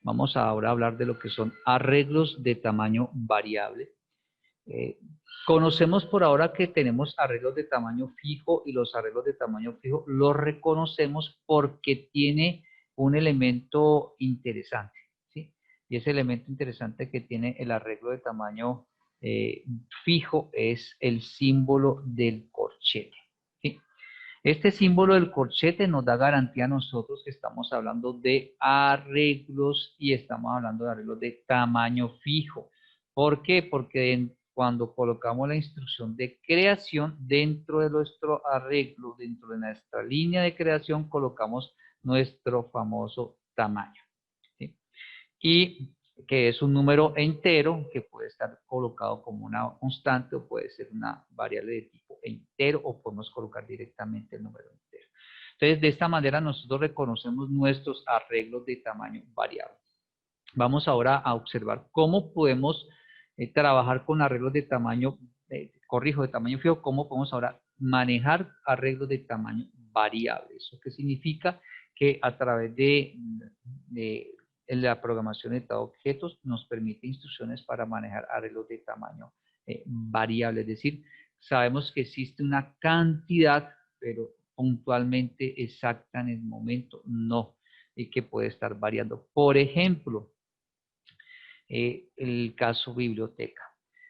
Vamos ahora a hablar de lo que son arreglos de tamaño variable. Conocemos por ahora que tenemos arreglos de tamaño fijo y los arreglos de tamaño fijo los reconocemos porque tiene un elemento interesante, ¿sí? Y ese elemento interesante que tiene el arreglo de tamaño fijo es el símbolo del corchete, ¿sí? Este símbolo del corchete nos da garantía a nosotros que estamos hablando de arreglos y estamos hablando de arreglos de tamaño fijo. ¿Por qué? Porque cuando colocamos la instrucción de creación dentro de nuestro arreglo, dentro de nuestra línea de creación, colocamos nuestro famoso tamaño, ¿sí? Y que es un número entero que puede estar colocado como una constante o puede ser una variable de tipo entero o podemos colocar directamente el número entero. Entonces, de esta manera nosotros reconocemos nuestros arreglos de tamaño variable. Vamos ahora a observar cómo podemos trabajar con arreglos de tamaño, de tamaño fijo, cómo podemos ahora manejar arreglos de tamaño variable. ¿Eso qué significa? Que a través de la programación de objetos nos permite instrucciones para manejar arreglos de tamaño variable. Es decir, sabemos que existe una cantidad, pero puntualmente exacta en el momento no, y que puede estar variando. Por ejemplo, el caso biblioteca.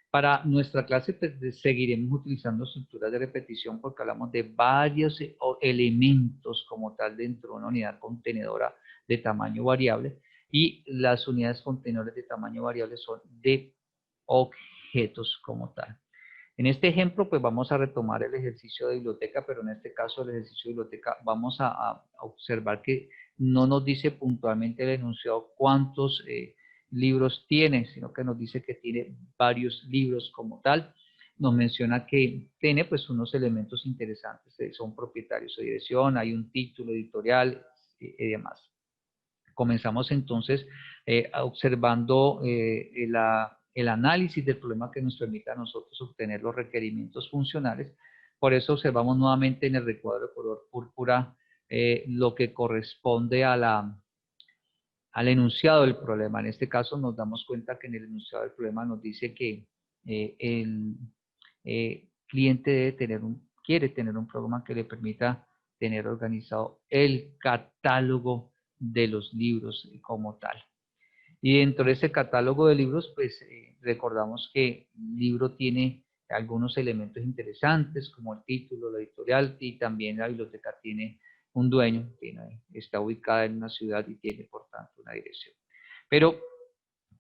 Para nuestra clase pues, seguiremos utilizando estructuras de repetición porque hablamos de varios elementos como tal dentro de una unidad contenedora de tamaño variable y las unidades contenedores de tamaño variable son de objetos como tal. En este ejemplo, pues vamos a retomar el ejercicio de biblioteca, pero en este caso el ejercicio de biblioteca vamos a observar que no nos dice puntualmente el enunciado cuántos libros tiene, sino que nos dice que tiene varios libros como tal. Nos menciona que tiene pues unos elementos interesantes, son propietarios de dirección, hay un título editorial y demás. Comenzamos entonces observando el análisis del problema que nos permita a nosotros obtener los requerimientos funcionales. Por eso observamos nuevamente en el recuadro de color púrpura lo que corresponde al enunciado del problema. En este caso nos damos cuenta que en el enunciado del problema nos dice que el cliente quiere tener un programa que le permita tener organizado el catálogo de los libros como tal. Y dentro de ese catálogo de libros, pues recordamos que el libro tiene algunos elementos interesantes como el título, la editorial y también la biblioteca tiene un dueño, está ubicada en una ciudad y tiene por tanto una dirección. Pero,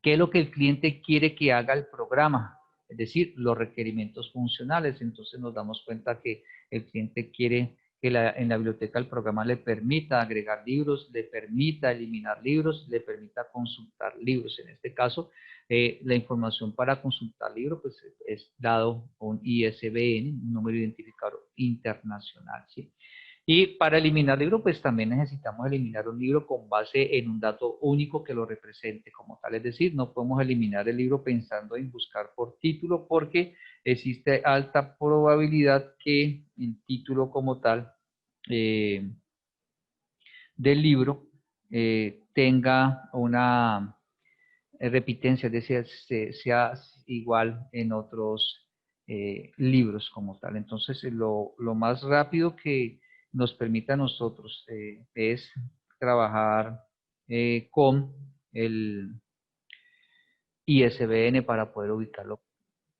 ¿qué es lo que el cliente quiere que haga el programa? Es decir, los requerimientos funcionales. Entonces nos damos cuenta que el cliente quiere que en la biblioteca el programa le permita agregar libros, le permita eliminar libros, le permita consultar libros. En este caso, la información para consultar libros pues, es dado un ISBN, un número identificador internacional, ¿sí? Y para eliminar libro, pues también necesitamos eliminar un libro con base en un dato único que lo represente como tal. Es decir, no podemos eliminar el libro pensando en buscar por título porque existe alta probabilidad que el título como tal del libro tenga una repitencia, es decir, sea igual en otros libros como tal. Entonces, lo más rápido que nos permita a nosotros es trabajar con el ISBN para poder ubicarlo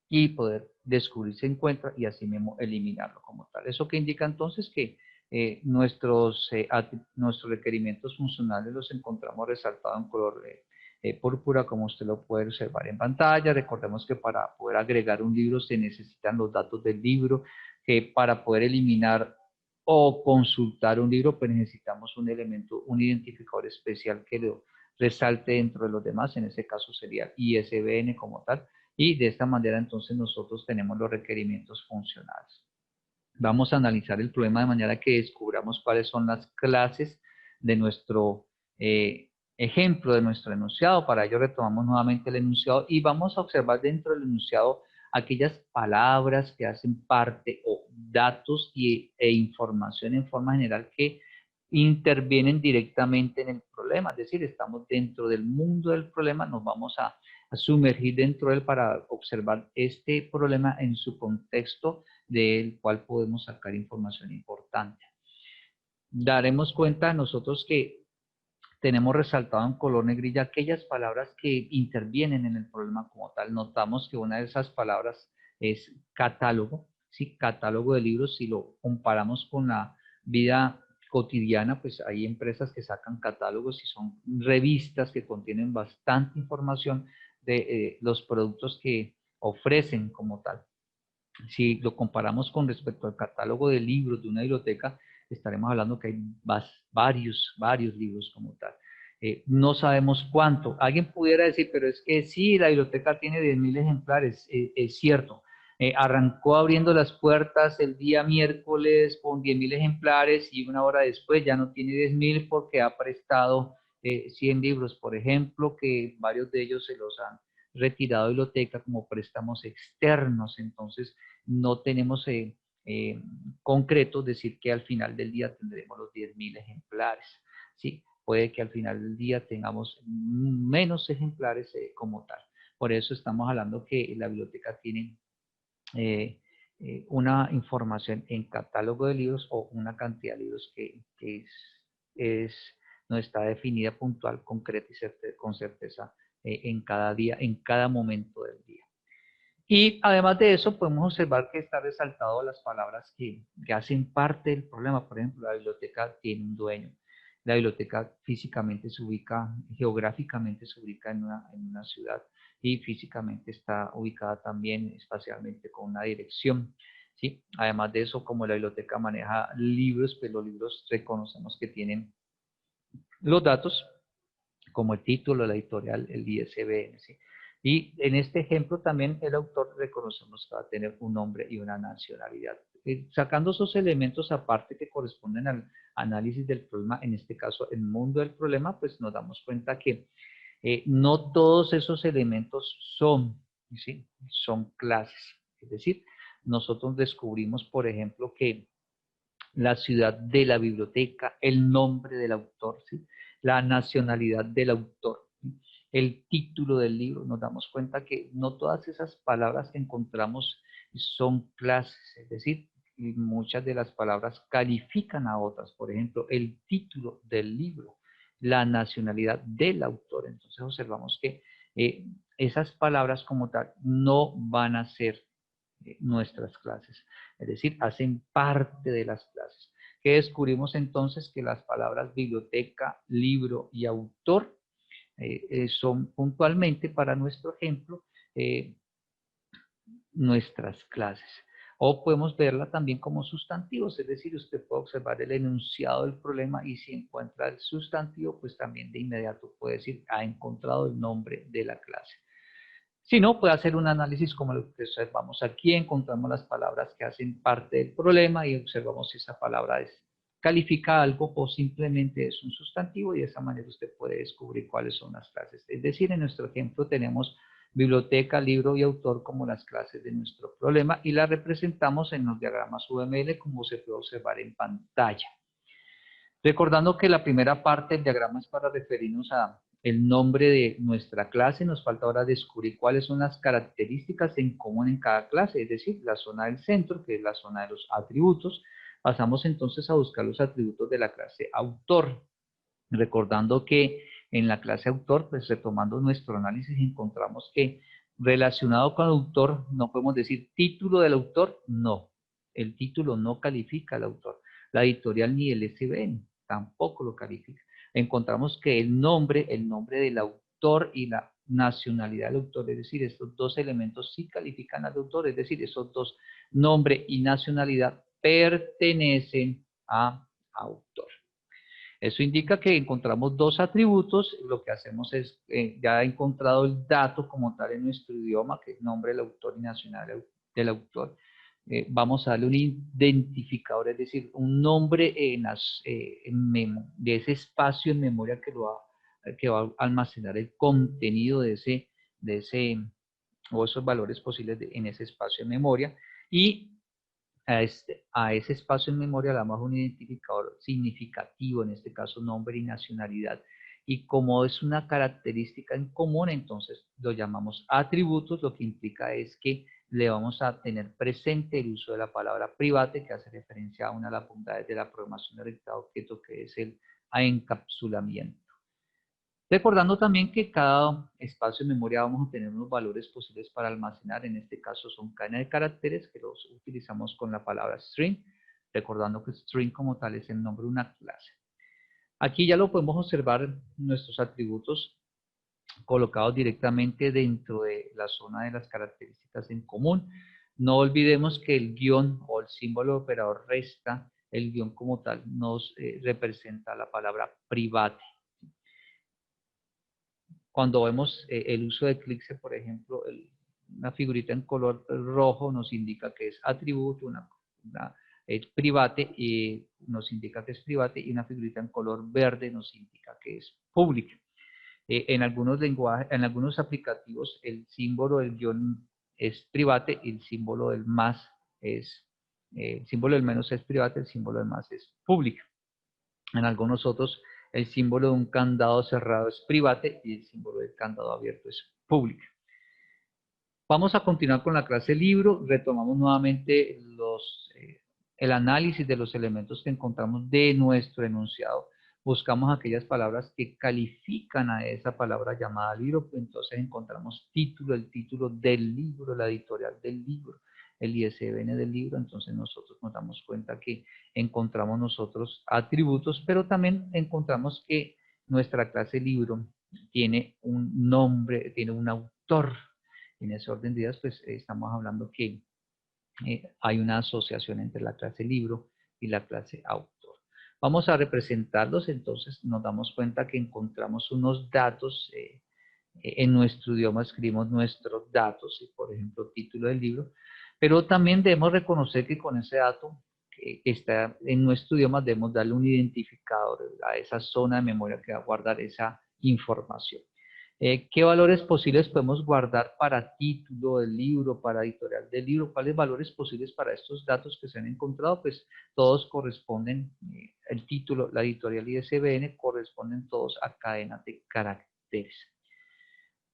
y poder descubrir si se encuentra y así mismo eliminarlo como tal. Eso que indica entonces que nuestros requerimientos funcionales los encontramos resaltados en color púrpura, como usted lo puede observar en pantalla. Recordemos que para poder agregar un libro se necesitan los datos del libro, que para poder eliminar o consultar un libro, pues necesitamos un elemento, un identificador especial que lo resalte dentro de los demás, en este caso sería ISBN como tal, y de esta manera entonces nosotros tenemos los requerimientos funcionales. Vamos a analizar el problema de manera que descubramos cuáles son las clases de nuestro ejemplo, de nuestro enunciado. Para ello retomamos nuevamente el enunciado y vamos a observar dentro del enunciado aquellas palabras que hacen parte o datos e información en forma general que intervienen directamente en el problema, es decir, estamos dentro del mundo del problema, nos vamos a sumergir dentro de él para observar este problema en su contexto del cual podemos sacar información importante. Daremos cuenta nosotros que tenemos resaltado en color negrilla aquellas palabras que intervienen en el problema como tal. Notamos que una de esas palabras es catálogo, ¿sí? Catálogo de libros. Si lo comparamos con la vida cotidiana, pues hay empresas que sacan catálogos y son revistas que contienen bastante información de los productos que ofrecen como tal. Si lo comparamos con respecto al catálogo de libros de una biblioteca, estaremos hablando que hay varios libros como tal. No sabemos cuánto. Alguien pudiera decir, pero es que sí, la biblioteca tiene 10.000 ejemplares, es cierto. Arrancó abriendo las puertas el día miércoles con 10.000 ejemplares y una hora después ya no tiene 10.000 porque ha prestado 100 libros, por ejemplo, que varios de ellos se los han retirado de biblioteca como préstamos externos. Entonces, no tenemos concreto decir que al final del día tendremos los 10.000 ejemplares. ¿Sí? Puede que al final del día tengamos menos ejemplares como tal. Por eso estamos hablando que la biblioteca tiene una información en catálogo de libros o una cantidad de libros que no está definida puntual, concreta y con certeza en cada día, en cada momento del día. Y además de eso, podemos observar que está resaltado las palabras que hacen parte del problema. Por ejemplo, la biblioteca tiene un dueño. La biblioteca físicamente se ubica, geográficamente se ubica en una ciudad y físicamente está ubicada también espacialmente con una dirección. ¿Sí? Además de eso, como la biblioteca maneja libros, pues los libros reconocemos que tienen los datos como el título, la editorial, el ISBN. ¿Sí? Y en este ejemplo también el autor reconocemos que va a tener un nombre y una nacionalidad. Sacando esos elementos aparte que corresponden al análisis del problema, en este caso el mundo del problema, pues nos damos cuenta que no todos esos elementos ¿sí? Son clases. Es decir, nosotros descubrimos, por ejemplo, que la ciudad de la biblioteca, el nombre del autor, ¿sí? La nacionalidad del autor, ¿sí? El título del libro. Nos damos cuenta que no todas esas palabras que encontramos son clases, es decir, muchas de las palabras califican a otras. Por ejemplo, el título del libro, la nacionalidad del autor. Entonces observamos que esas palabras como tal no van a ser nuestras clases, es decir, hacen parte de las clases. ¿Qué descubrimos entonces? Que las palabras biblioteca, libro y autor son puntualmente para nuestro ejemplo nuestras clases. O podemos verla también como sustantivos, es decir, usted puede observar el enunciado del problema y si encuentra el sustantivo, pues también de inmediato puede decir, ha encontrado el nombre de la clase. Si no, puede hacer un análisis como lo que observamos aquí, encontramos las palabras que hacen parte del problema y observamos si esa palabra califica algo o simplemente es un sustantivo y de esa manera usted puede descubrir cuáles son las clases. Es decir, en nuestro ejemplo tenemos biblioteca, libro y autor como las clases de nuestro problema y las representamos en los diagramas UML como se puede observar en pantalla. Recordando que la primera parte del diagrama es para referirnos a el nombre de nuestra clase, nos falta ahora descubrir cuáles son las características en común en cada clase, es decir, la zona del centro, que es la zona de los atributos. Pasamos entonces a buscar los atributos de la clase autor, recordando que en la clase autor, pues retomando nuestro análisis, encontramos que relacionado con el autor, no podemos decir título del autor, no, el título no califica al autor, la editorial ni el ISBN tampoco lo califica. Encontramos que el nombre del autor y la nacionalidad del autor, es decir, estos dos elementos sí califican al autor, es decir, esos dos, nombre y nacionalidad, pertenecen a autor. Eso indica que encontramos dos atributos, lo que hacemos es, ya he encontrado el dato como tal en nuestro idioma, que es nombre del autor y nacionalidad del autor, vamos a darle un identificador, es decir, un nombre de ese espacio en memoria que va a almacenar el contenido de ese o esos valores posibles en ese espacio de memoria, y a ese espacio en memoria le damos un identificador significativo, en este caso nombre y nacionalidad. Y como es una característica en común, entonces lo llamamos atributos, lo que implica es que le vamos a tener presente el uso de la palabra private, que hace referencia a una de las bondades de la programación orientada a objeto, que es el encapsulamiento. Recordando también que cada espacio de memoria vamos a tener unos valores posibles para almacenar, en este caso son cadenas de caracteres que los utilizamos con la palabra string, recordando que string como tal es el nombre de una clase. Aquí ya lo podemos observar nuestros atributos colocados directamente dentro de la zona de las características en común. No olvidemos que el guión o el símbolo de operador resta, el guión como tal nos representa la palabra private. Cuando vemos el uso de Clickse, por ejemplo, una figurita en color rojo nos indica que es atributo, una private y nos indica que es private, y una figurita en color verde nos indica que es pública. En algunos lenguajes, en algunos aplicativos, el símbolo del guión es private y el símbolo del más es, el símbolo del menos es private, el símbolo del más es pública. En algunos otros, el símbolo de un candado cerrado es private y el símbolo del candado abierto es pública. Vamos a continuar con la clase libro. Retomamos nuevamente el análisis de los elementos que encontramos de nuestro enunciado. Buscamos aquellas palabras que califican a esa palabra llamada libro. Entonces encontramos título, el título del libro, la editorial del libro, el ISBN del libro. Entonces nosotros nos damos cuenta que encontramos nosotros atributos, pero también encontramos que nuestra clase libro tiene un nombre, tiene un autor. En ese orden de ideas, pues estamos hablando que hay una asociación entre la clase libro y la clase autor. Vamos a representarlos, entonces nos damos cuenta que encontramos unos datos, en nuestro idioma escribimos nuestros datos, por ejemplo, título del libro, pero también debemos reconocer que con ese dato que está en nuestro idioma debemos darle un identificador a esa zona de memoria que va a guardar esa información. ¿Qué valores posibles podemos guardar para título del libro, para editorial del libro? ¿Cuáles valores posibles para estos datos que se han encontrado? Pues todos corresponden, el título, la editorial y ISBN corresponden todos a cadenas de caracteres.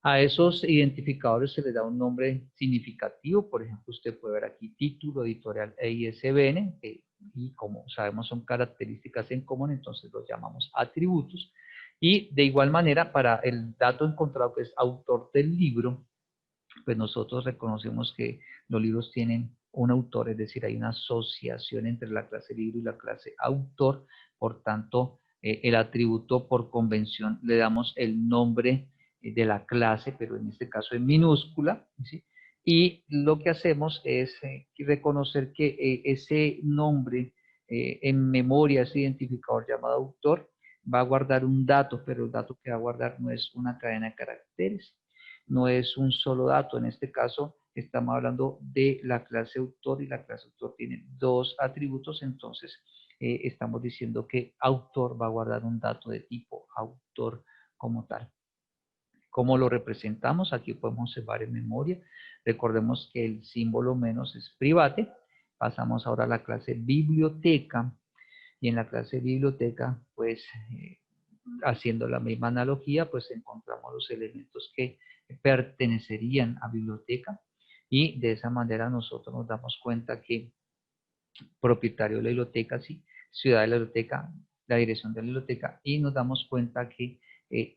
A esos identificadores se les da un nombre significativo. Por ejemplo, usted puede ver aquí título, editorial e ISBN, y como sabemos son características en común, entonces los llamamos atributos. Y de igual manera, para el dato encontrado que es autor del libro, pues nosotros reconocemos que los libros tienen un autor, es decir, hay una asociación entre la clase libro y la clase autor. Por tanto, el atributo por convención le damos el nombre de la clase, pero en este caso en minúscula, ¿sí? Y lo que hacemos es reconocer que ese nombre en memoria, ese identificador llamado autor, va a guardar un dato, pero el dato que va a guardar no es una cadena de caracteres, no es un solo dato. En este caso estamos hablando de la clase autor y la clase autor tiene dos atributos, entonces estamos diciendo que autor va a guardar un dato de tipo autor como tal. ¿Cómo lo representamos? Aquí podemos observar en memoria. Recordemos que el símbolo menos es private. Pasamos ahora a la clase biblioteca. Y en la clase biblioteca, pues, haciendo la misma analogía, pues encontramos los elementos que pertenecerían a biblioteca. Y de esa manera nosotros nos damos cuenta que propietario de la biblioteca, sí, ciudad de la biblioteca, la dirección de la biblioteca, y nos damos cuenta que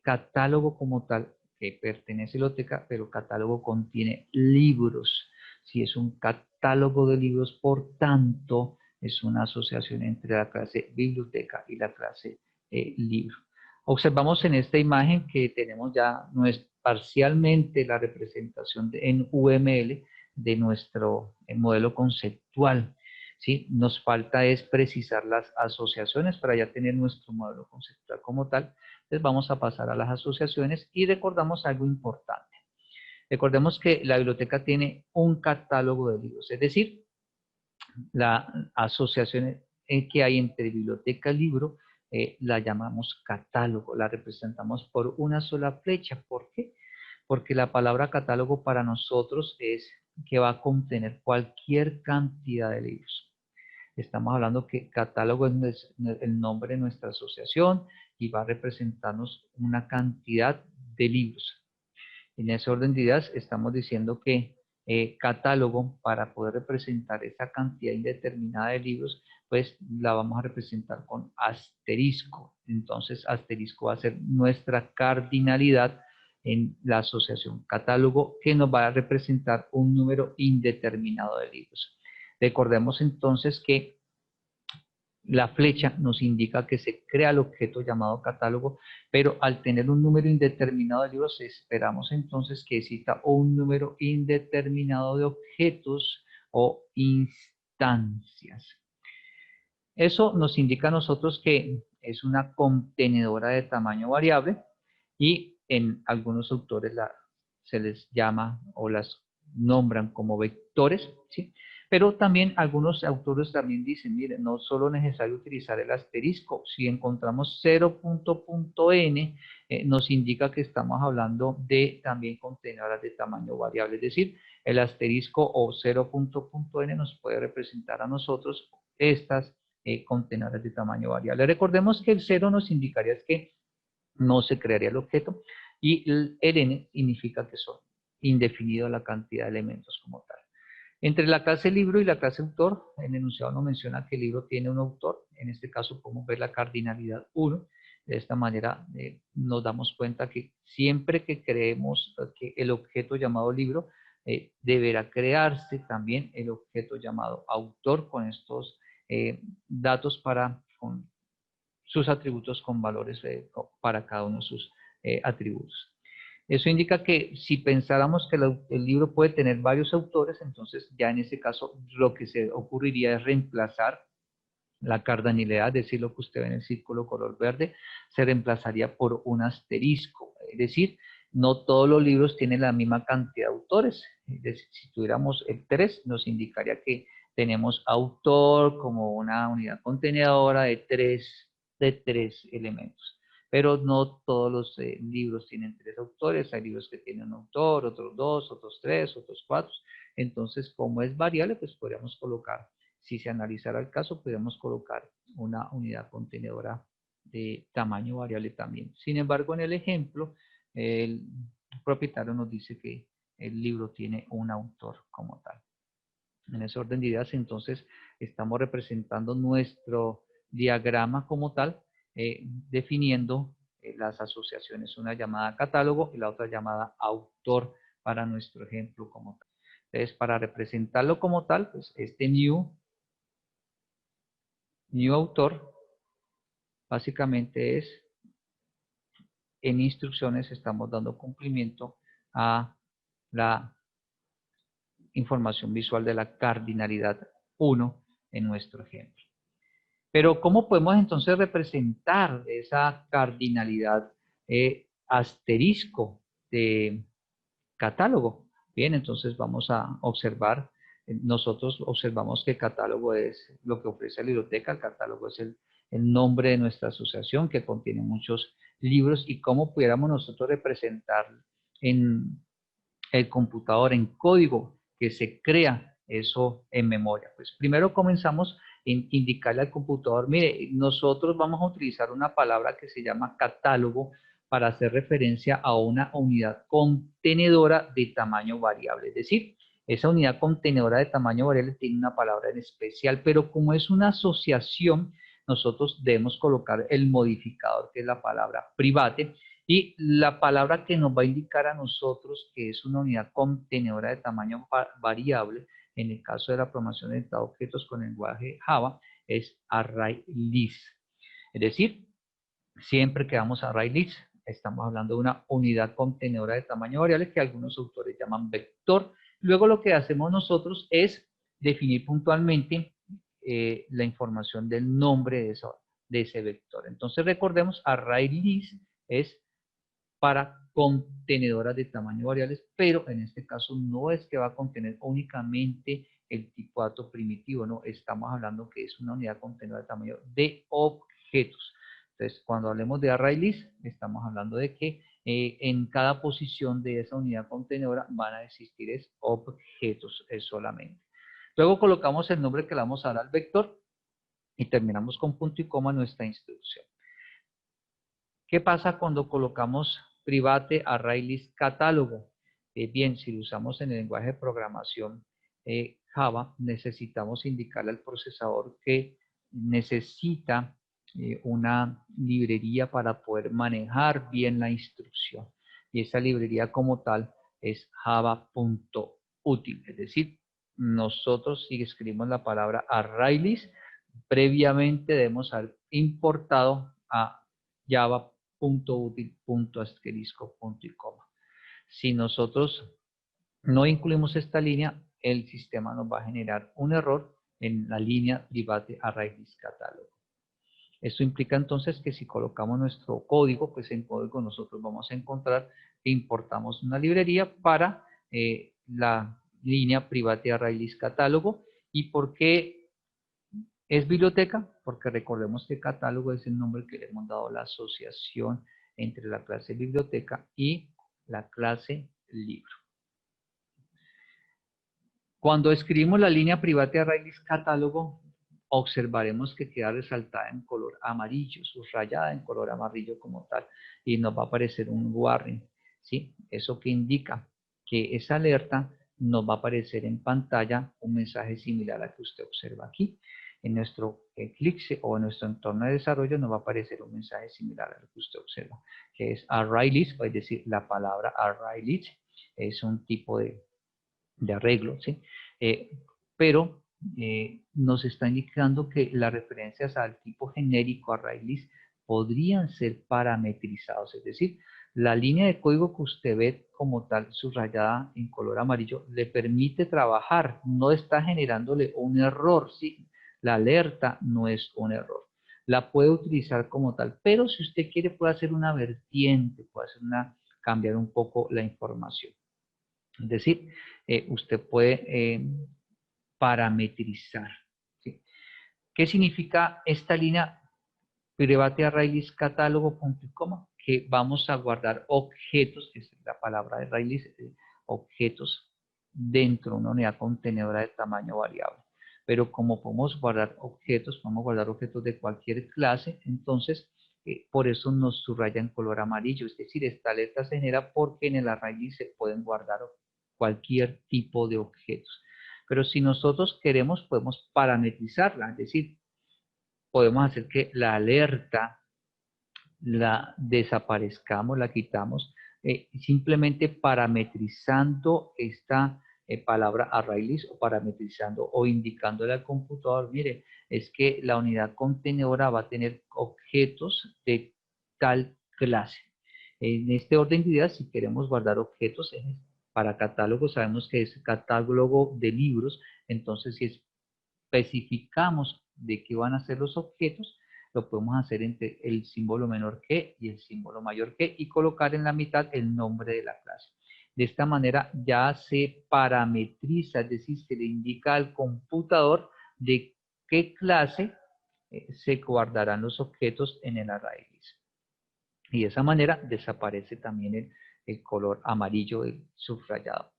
catálogo como tal, que pertenece a la biblioteca, pero catálogo contiene libros. Si es un catálogo de libros, por tanto, es una asociación entre la clase biblioteca y la clase libro. Observamos en esta imagen que tenemos ya parcialmente la representación en UML de nuestro modelo conceptual. ¿Sí? Nos falta es precisar las asociaciones para ya tener nuestro modelo conceptual como tal. Entonces vamos a pasar a las asociaciones y recordamos algo importante. Recordemos que la biblioteca tiene un catálogo de libros, es decir, la asociación que hay entre biblioteca y libro la llamamos catálogo, la representamos por una sola flecha. ¿Por qué? Porque la palabra catálogo para nosotros es que va a contener cualquier cantidad de libros. Estamos hablando que catálogo es el nombre de nuestra asociación y va a representarnos una cantidad de libros. En ese orden de ideas estamos diciendo que catálogo, para poder representar esa cantidad indeterminada de libros, pues la vamos a representar con asterisco. Entonces, asterisco va a ser nuestra cardinalidad en la asociación catálogo, que nos va a representar un número indeterminado de libros. Recordemos entonces que la flecha nos indica que se crea el objeto llamado catálogo, pero al tener un número indeterminado de libros, esperamos entonces que exista un número indeterminado de objetos o instancias. Eso nos indica a nosotros que es una contenedora de tamaño variable y en algunos autores se les llama o las nombran como vectores, ¿sí? Pero también algunos autores también dicen, miren, no solo es necesario utilizar el asterisco, si encontramos 0.n, nos indica que estamos hablando de también contenedoras de tamaño variable, es decir, el asterisco o 0.n nos puede representar a nosotros estas contenedores de tamaño variable. Recordemos que el 0 nos indicaría es que no se crearía el objeto y el n significa que son indefinidos la cantidad de elementos como tal. Entre la clase libro y la clase autor, el enunciado nos menciona que el libro tiene un autor, en este caso podemos ver la cardinalidad 1, de esta manera nos damos cuenta que siempre que creemos que el objeto llamado libro, deberá crearse también el objeto llamado autor con estos datos con sus atributos con valores para cada uno de sus atributos. Eso indica que si pensáramos que el libro puede tener varios autores, entonces ya en ese caso lo que se ocurriría es reemplazar la cardinalidad, es decir, lo que usted ve en el círculo color verde, se reemplazaría por un asterisco. Es decir, no todos los libros tienen la misma cantidad de autores. Es decir, si tuviéramos el 3, nos indicaría que tenemos autor como una unidad contenedora de tres elementos. Pero no todos los libros tienen 3 autores. Hay libros que tienen un autor, otros 2, otros 3, otros 4. Entonces, como es variable, pues podríamos colocar, si se analizara el caso, podríamos colocar una unidad contenedora de tamaño variable también. Sin embargo, en el ejemplo, el propietario nos dice que el libro tiene un autor como tal. En ese orden de ideas, entonces, estamos representando nuestro diagrama como tal, definiendo las asociaciones, una llamada catálogo y la otra llamada autor para nuestro ejemplo como tal. Entonces, para representarlo como tal, pues este new autor básicamente es, en instrucciones estamos dando cumplimiento a la información visual de la cardinalidad 1 en nuestro ejemplo. Pero ¿cómo podemos entonces representar esa cardinalidad asterisco de catálogo? Bien, entonces vamos a observar, nosotros observamos que catálogo es lo que ofrece la biblioteca, el catálogo es el nombre de nuestra asociación que contiene muchos libros y cómo pudiéramos nosotros representar en el computador, en código que se crea eso en memoria. Pues primero comenzamos en indicarle al computador, mire, nosotros vamos a utilizar una palabra que se llama catálogo para hacer referencia a una unidad contenedora de tamaño variable. Es decir, esa unidad contenedora de tamaño variable tiene una palabra en especial, pero como es una asociación, nosotros debemos colocar el modificador, que es la palabra private, y la palabra que nos va a indicar a nosotros que es una unidad contenedora de tamaño variable, en el caso de la programación orientada a objetos con el lenguaje Java, es ArrayList. Es decir, siempre que vamos a ArrayList, estamos hablando de una unidad contenedora de tamaño variable que algunos autores llaman vector. Luego lo que hacemos nosotros es definir puntualmente la información del nombre de ese vector. Entonces recordemos, ArrayList es para contenedoras de tamaño variables, pero en este caso no es que va a contener únicamente el tipo de dato primitivo, no, estamos hablando que es una unidad contenedora de tamaño de objetos. Entonces, cuando hablemos de ArrayList, estamos hablando de que en cada posición de esa unidad contenedora van a existir objetos solamente. Luego colocamos el nombre que le vamos a dar al vector y terminamos con punto y coma nuestra instrucción. ¿Qué pasa cuando colocamos private array list catálogo? Bien, si lo usamos en el lenguaje de programación Java, necesitamos indicarle al procesador que necesita una librería para poder manejar bien la instrucción. Y esa librería como tal es java.util. Es decir, nosotros si escribimos la palabra array list, previamente debemos haber importado a java.util, asterisco, punto y coma. Si nosotros no incluimos esta línea, el sistema nos va a generar un error en la línea private array list catálogo. Esto implica entonces que si colocamos nuestro código, pues en código nosotros vamos a encontrar que importamos una librería para la línea private array list catálogo. ¿Y por qué es biblioteca? Porque recordemos que catálogo es el nombre que le hemos dado a la asociación entre la clase biblioteca y la clase libro. Cuando escribimos la línea private array list catálogo, observaremos que queda resaltada en color amarillo, subrayada en color amarillo como tal, y nos va a aparecer un warning, ¿sí? Eso que indica que esa alerta nos va a aparecer en pantalla un mensaje similar al que usted observa aquí. En nuestro Eclipse o en nuestro entorno de desarrollo nos va a aparecer un mensaje similar al que usted observa, que es array list, es decir, la palabra array list es un tipo de arreglo, ¿sí? Pero nos está indicando que las referencias al tipo genérico array list podrían ser parametrizados, es decir, la línea de código que usted ve como tal subrayada en color amarillo le permite trabajar, no está generándole un error, ¿sí? La alerta no es un error. La puede utilizar como tal, pero si usted quiere puede hacer una vertiente, puede hacer cambiar un poco la información. Es decir, usted puede parametrizar, ¿sí? ¿Qué significa esta línea private array list catálogo punto y coma? Que vamos a guardar objetos, que es la palabra de array list, objetos dentro de una unidad contenedora de tamaño variable. Pero como podemos guardar objetos de cualquier clase, entonces por eso nos subraya en color amarillo. Es decir, esta alerta se genera porque en el array list se pueden guardar cualquier tipo de objetos. Pero si nosotros queremos, podemos parametrizarla, es decir, podemos hacer que la alerta la desaparezcamos, la quitamos, simplemente parametrizando esta palabra array list o parametrizando o indicándole al computador, mire, es que la unidad contenedora va a tener objetos de tal clase. En este orden de ideas, si queremos guardar objetos para catálogo, sabemos que es catálogo de libros, entonces si especificamos de qué van a ser los objetos, lo podemos hacer entre el símbolo menor que y el símbolo mayor que y colocar en la mitad el nombre de la clase. De esta manera ya se parametriza, es decir, se le indica al computador de qué clase se guardarán los objetos en el array list. Y de esa manera desaparece también el color amarillo del subrayado.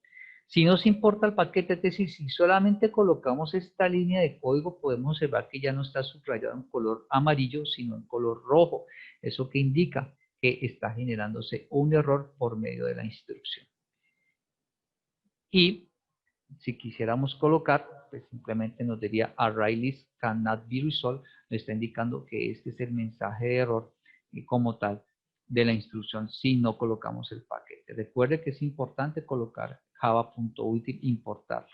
Si nos importa el paquete, es decir, si solamente colocamos esta línea de código, podemos observar que ya no está subrayado en color amarillo, sino en color rojo. ¿Eso que indica? Que está generándose un error por medio de la instrucción. Y si quisiéramos colocar, pues simplemente nos diría array list cannot be resolved, nos está indicando que este es el mensaje de error como tal de la instrucción si no colocamos el paquete. Recuerde que es importante colocar java.util, importarlo.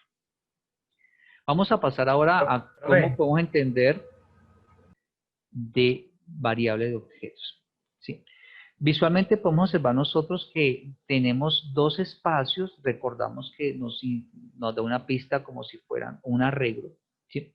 Vamos a pasar ahora a cómo podemos entender de variable de objetos. ¿Sí? Visualmente podemos observar nosotros que tenemos dos espacios, recordamos que nos da una pista como si fueran un arreglo, ¿sí?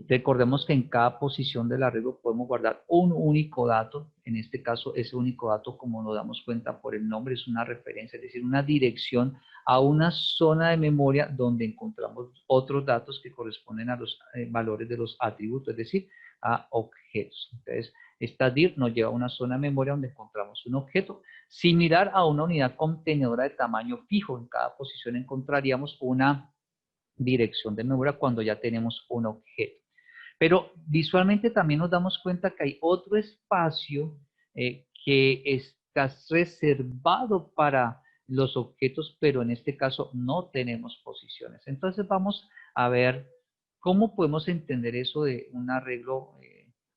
Recordemos que en cada posición del arreglo podemos guardar un único dato, en este caso ese único dato, como nos damos cuenta por el nombre, es una referencia, es decir, una dirección a una zona de memoria donde encontramos otros datos que corresponden a los valores de los atributos, es decir, a objetos. Entonces, esta dir nos lleva a una zona de memoria donde encontramos un objeto. Similar a una unidad contenedora de tamaño fijo, en cada posición encontraríamos una dirección de memoria cuando ya tenemos un objeto. Pero visualmente también nos damos cuenta que hay otro espacio que está reservado para los objetos, pero en este caso no tenemos posiciones. Entonces vamos a ver cómo podemos entender eso de un arreglo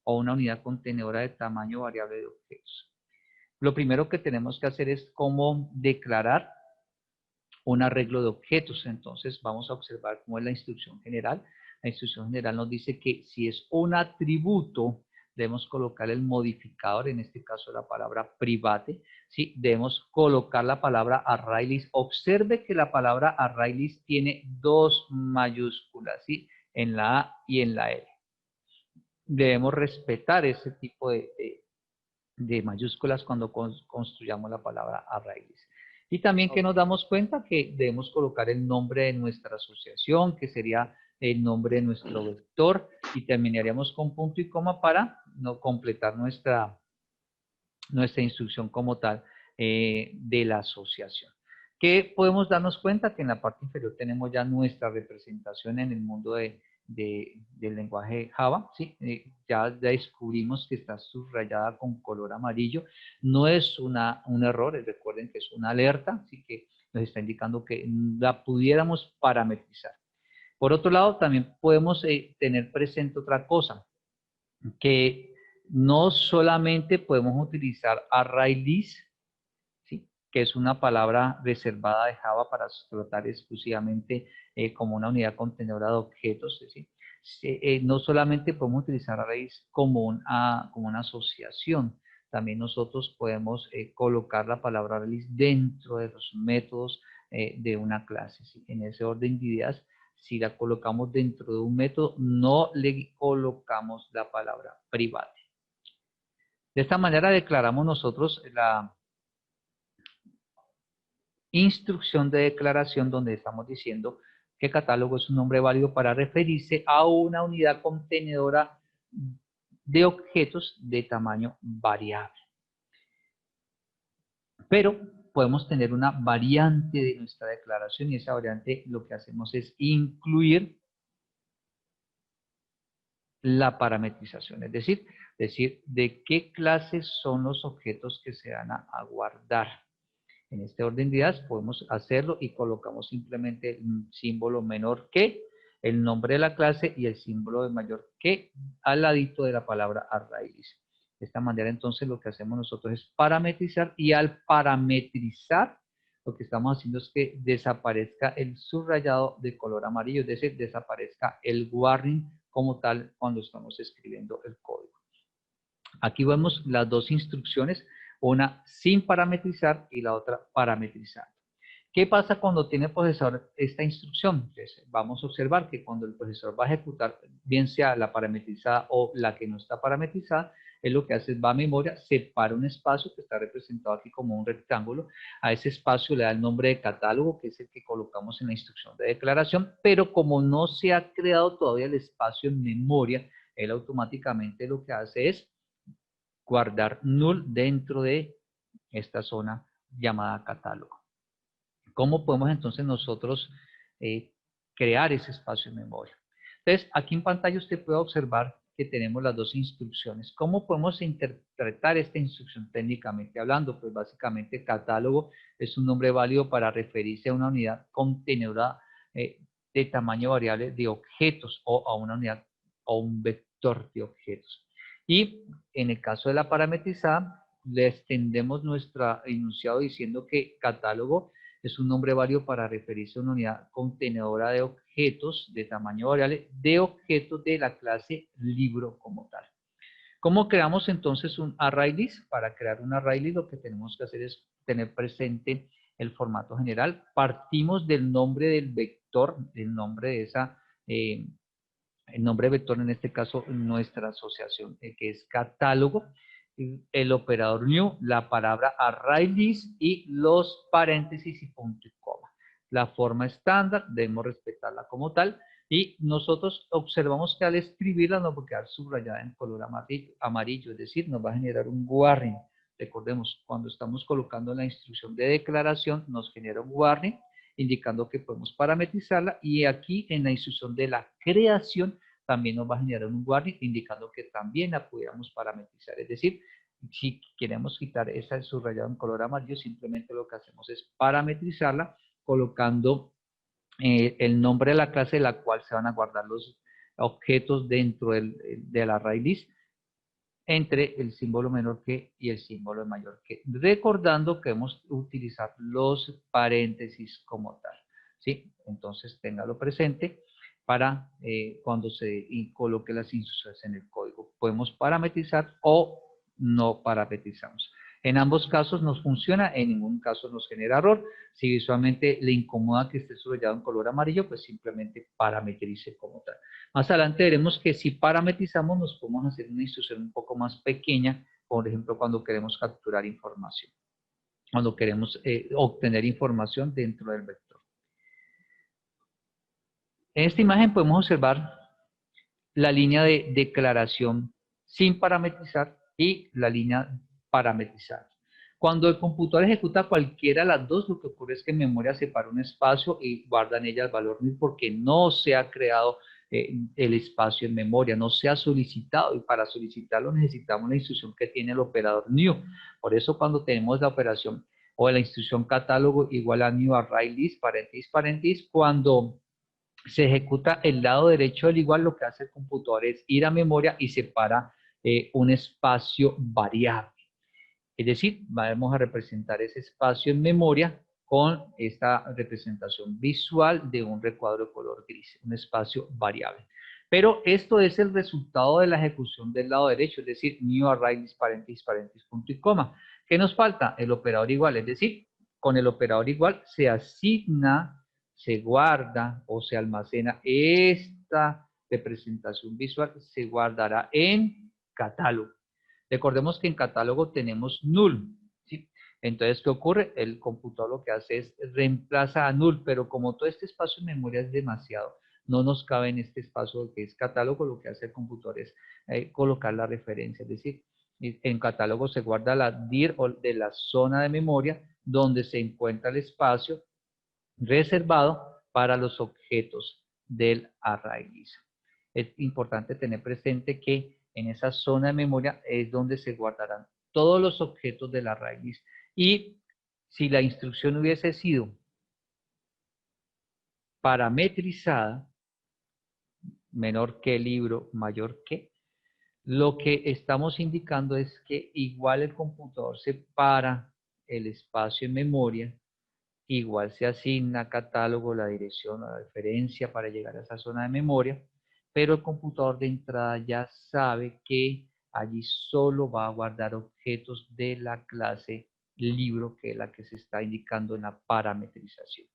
o una unidad contenedora de tamaño variable de objetos. Lo primero que tenemos que hacer es cómo declarar un arreglo de objetos. Entonces vamos a observar cómo es la instrucción general. La instrucción general nos dice que si es un atributo, debemos colocar el modificador, en este caso la palabra private, ¿sí? Debemos colocar la palabra ArrayList. Observe que la palabra ArrayList tiene dos mayúsculas, ¿sí? En la A y en la L. Debemos respetar ese tipo de mayúsculas cuando construyamos la palabra ArrayList. Y también que nos damos cuenta que debemos colocar el nombre de nuestra asociación, que sería el nombre de nuestro vector, y terminaríamos con punto y coma para no completar nuestra instrucción como tal de la asociación. ¿Qué podemos darnos cuenta? Que en la parte inferior tenemos ya nuestra representación en el mundo del lenguaje Java, ¿sí? Ya descubrimos que está subrayada con color amarillo. No es un error, recuerden que es una alerta, así que nos está indicando que la pudiéramos parametrizar. Por otro lado, también podemos tener presente otra cosa, que no solamente podemos utilizar ArrayList, ¿sí? Que es una palabra reservada de Java para tratar exclusivamente como una unidad contenedora de objetos, ¿sí? No solamente podemos utilizar ArrayList como una asociación, también nosotros podemos colocar la palabra ArrayList dentro de los métodos de una clase, ¿sí? En ese orden de ideas, si la colocamos dentro de un método, no le colocamos la palabra private. De esta manera declaramos nosotros la instrucción de declaración donde estamos diciendo que catálogo es un nombre válido para referirse a una unidad contenedora de objetos de tamaño variable. Pero podemos tener una variante de nuestra declaración y esa variante lo que hacemos es incluir la parametrización, es decir, de qué clases son los objetos que se van a guardar. En este orden de ideas podemos hacerlo y colocamos simplemente el símbolo menor que, el nombre de la clase y el símbolo de mayor que al ladito de la palabra ArrayList. De esta manera entonces lo que hacemos nosotros es parametrizar, y al parametrizar lo que estamos haciendo es que desaparezca el subrayado de color amarillo, es decir, desaparezca el warning como tal cuando estamos escribiendo el código. Aquí vemos las dos instrucciones, una sin parametrizar y la otra parametrizar. ¿Qué pasa cuando tiene el procesador esta instrucción? Entonces, vamos a observar que cuando el procesador va a ejecutar, bien sea la parametrizada o la que no está parametrizada, él lo que hace es va a memoria, separa un espacio que está representado aquí como un rectángulo, a ese espacio le da el nombre de catálogo, que es el que colocamos en la instrucción de declaración, pero como no se ha creado todavía el espacio en memoria, él automáticamente lo que hace es guardar null dentro de esta zona llamada catálogo. ¿Cómo podemos entonces nosotros crear ese espacio en memoria? Entonces, aquí en pantalla usted puede observar que tenemos las dos instrucciones. ¿Cómo podemos interpretar esta instrucción técnicamente hablando? Pues básicamente catálogo es un nombre válido para referirse a una unidad contenedora de tamaño variable de objetos o a una unidad o un vector de objetos. Y en el caso de la parametrizada, le extendemos nuestro enunciado diciendo que catálogo es un nombre válido para referirse a una unidad contenedora de objetos de tamaño variable de objetos de la clase libro como tal. ¿Cómo creamos entonces un ArrayList? Para crear un ArrayList lo que tenemos que hacer es tener presente el formato general. Partimos del nombre del vector, del nombre de esa, el nombre vector en este caso nuestra asociación, que es catálogo, el operador new, la palabra ArrayList y los paréntesis y punto y coma. La forma estándar debemos respetarla como tal. Y nosotros observamos que al escribirla nos va a quedar subrayada en color amarillo, es decir, nos va a generar un warning. Recordemos, cuando estamos colocando la instrucción de declaración, nos genera un warning indicando que podemos parametrizarla, y aquí en la instrucción de la creación también nos va a generar un warning indicando que también la pudiéramos parametrizar. Es decir, si queremos quitar esa subrayada en color amarillo, simplemente lo que hacemos es parametrizarla colocando el nombre de la clase de la cual se van a guardar los objetos dentro del array list entre el símbolo menor que y el símbolo mayor que. Recordando que debemos utilizar los paréntesis como tal, ¿sí? Entonces, téngalo presente para cuando se coloque las instrucciones en el código. Podemos parametrizar o no parametrizamos. En ambos casos nos funciona, en ningún caso nos genera error. Si visualmente le incomoda que esté subrayado en color amarillo, pues simplemente parametrice como tal. Más adelante veremos que si parametrizamos nos podemos hacer una instrucción un poco más pequeña, por ejemplo, cuando queremos capturar información, cuando queremos obtener información dentro del vector. En esta imagen podemos observar la línea de declaración sin parametrizar y la línea parametrizada. Cuando el computador ejecuta cualquiera de las dos, lo que ocurre es que en memoria separa un espacio y guarda en ella el valor new porque no se ha creado el espacio en memoria, no se ha solicitado, y para solicitarlo necesitamos la instrucción que tiene el operador new. Por eso cuando tenemos la operación o la instrucción catálogo igual a new array list, paréntesis, paréntesis, cuando se ejecuta el lado derecho del igual, lo que hace el computador es ir a memoria y separa un espacio variable. Es decir, vamos a representar ese espacio en memoria con esta representación visual de un recuadro de color gris, un espacio variable. Pero esto es el resultado de la ejecución del lado derecho, es decir, new array list, paréntesis, paréntesis, punto y coma. ¿Qué nos falta? El operador igual, es decir, con el operador igual se asigna, se guarda o se almacena esta representación visual, se guardará en catálogo. Recordemos que en catálogo tenemos null, ¿sí? Entonces, ¿qué ocurre? El computador lo que hace es reemplaza a null, pero como todo este espacio en memoria es demasiado, no nos cabe en este espacio que es catálogo, lo que hace el computador es colocar la referencia, es decir, en catálogo se guarda la dir de la zona de memoria donde se encuentra el espacio reservado para los objetos del array list. Es importante tener presente que en esa zona de memoria es donde se guardarán todos los objetos del array list. Y si la instrucción hubiese sido parametrizada, menor que libro, mayor que, lo que estamos indicando es que igual el computador separa el espacio en memoria, igual se asigna catálogo, la dirección o la referencia para llegar a esa zona de memoria, pero el computador de entrada ya sabe que allí solo va a guardar objetos de la clase libro, que es la que se está indicando en la parametrización.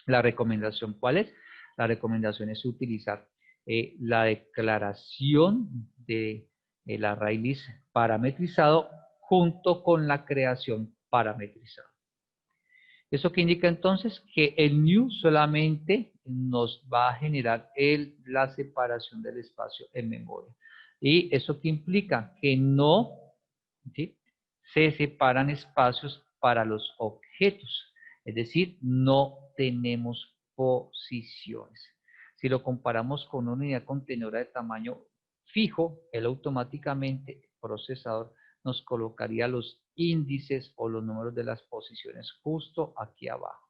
La recomendación, ¿cuál es? La recomendación es utilizar la declaración de el array list parametrizado junto con la creación parametrizada. ¿Eso qué indica entonces? Que el new solamente nos va a generar la separación del espacio en memoria. ¿Y eso qué implica? Que no, ¿sí?, se separan espacios para los objetos. Es decir, no tenemos posiciones. Si lo comparamos con una unidad contenedora de tamaño fijo, él automáticamente, el procesador, nos colocaría los índices o los números de las posiciones justo aquí abajo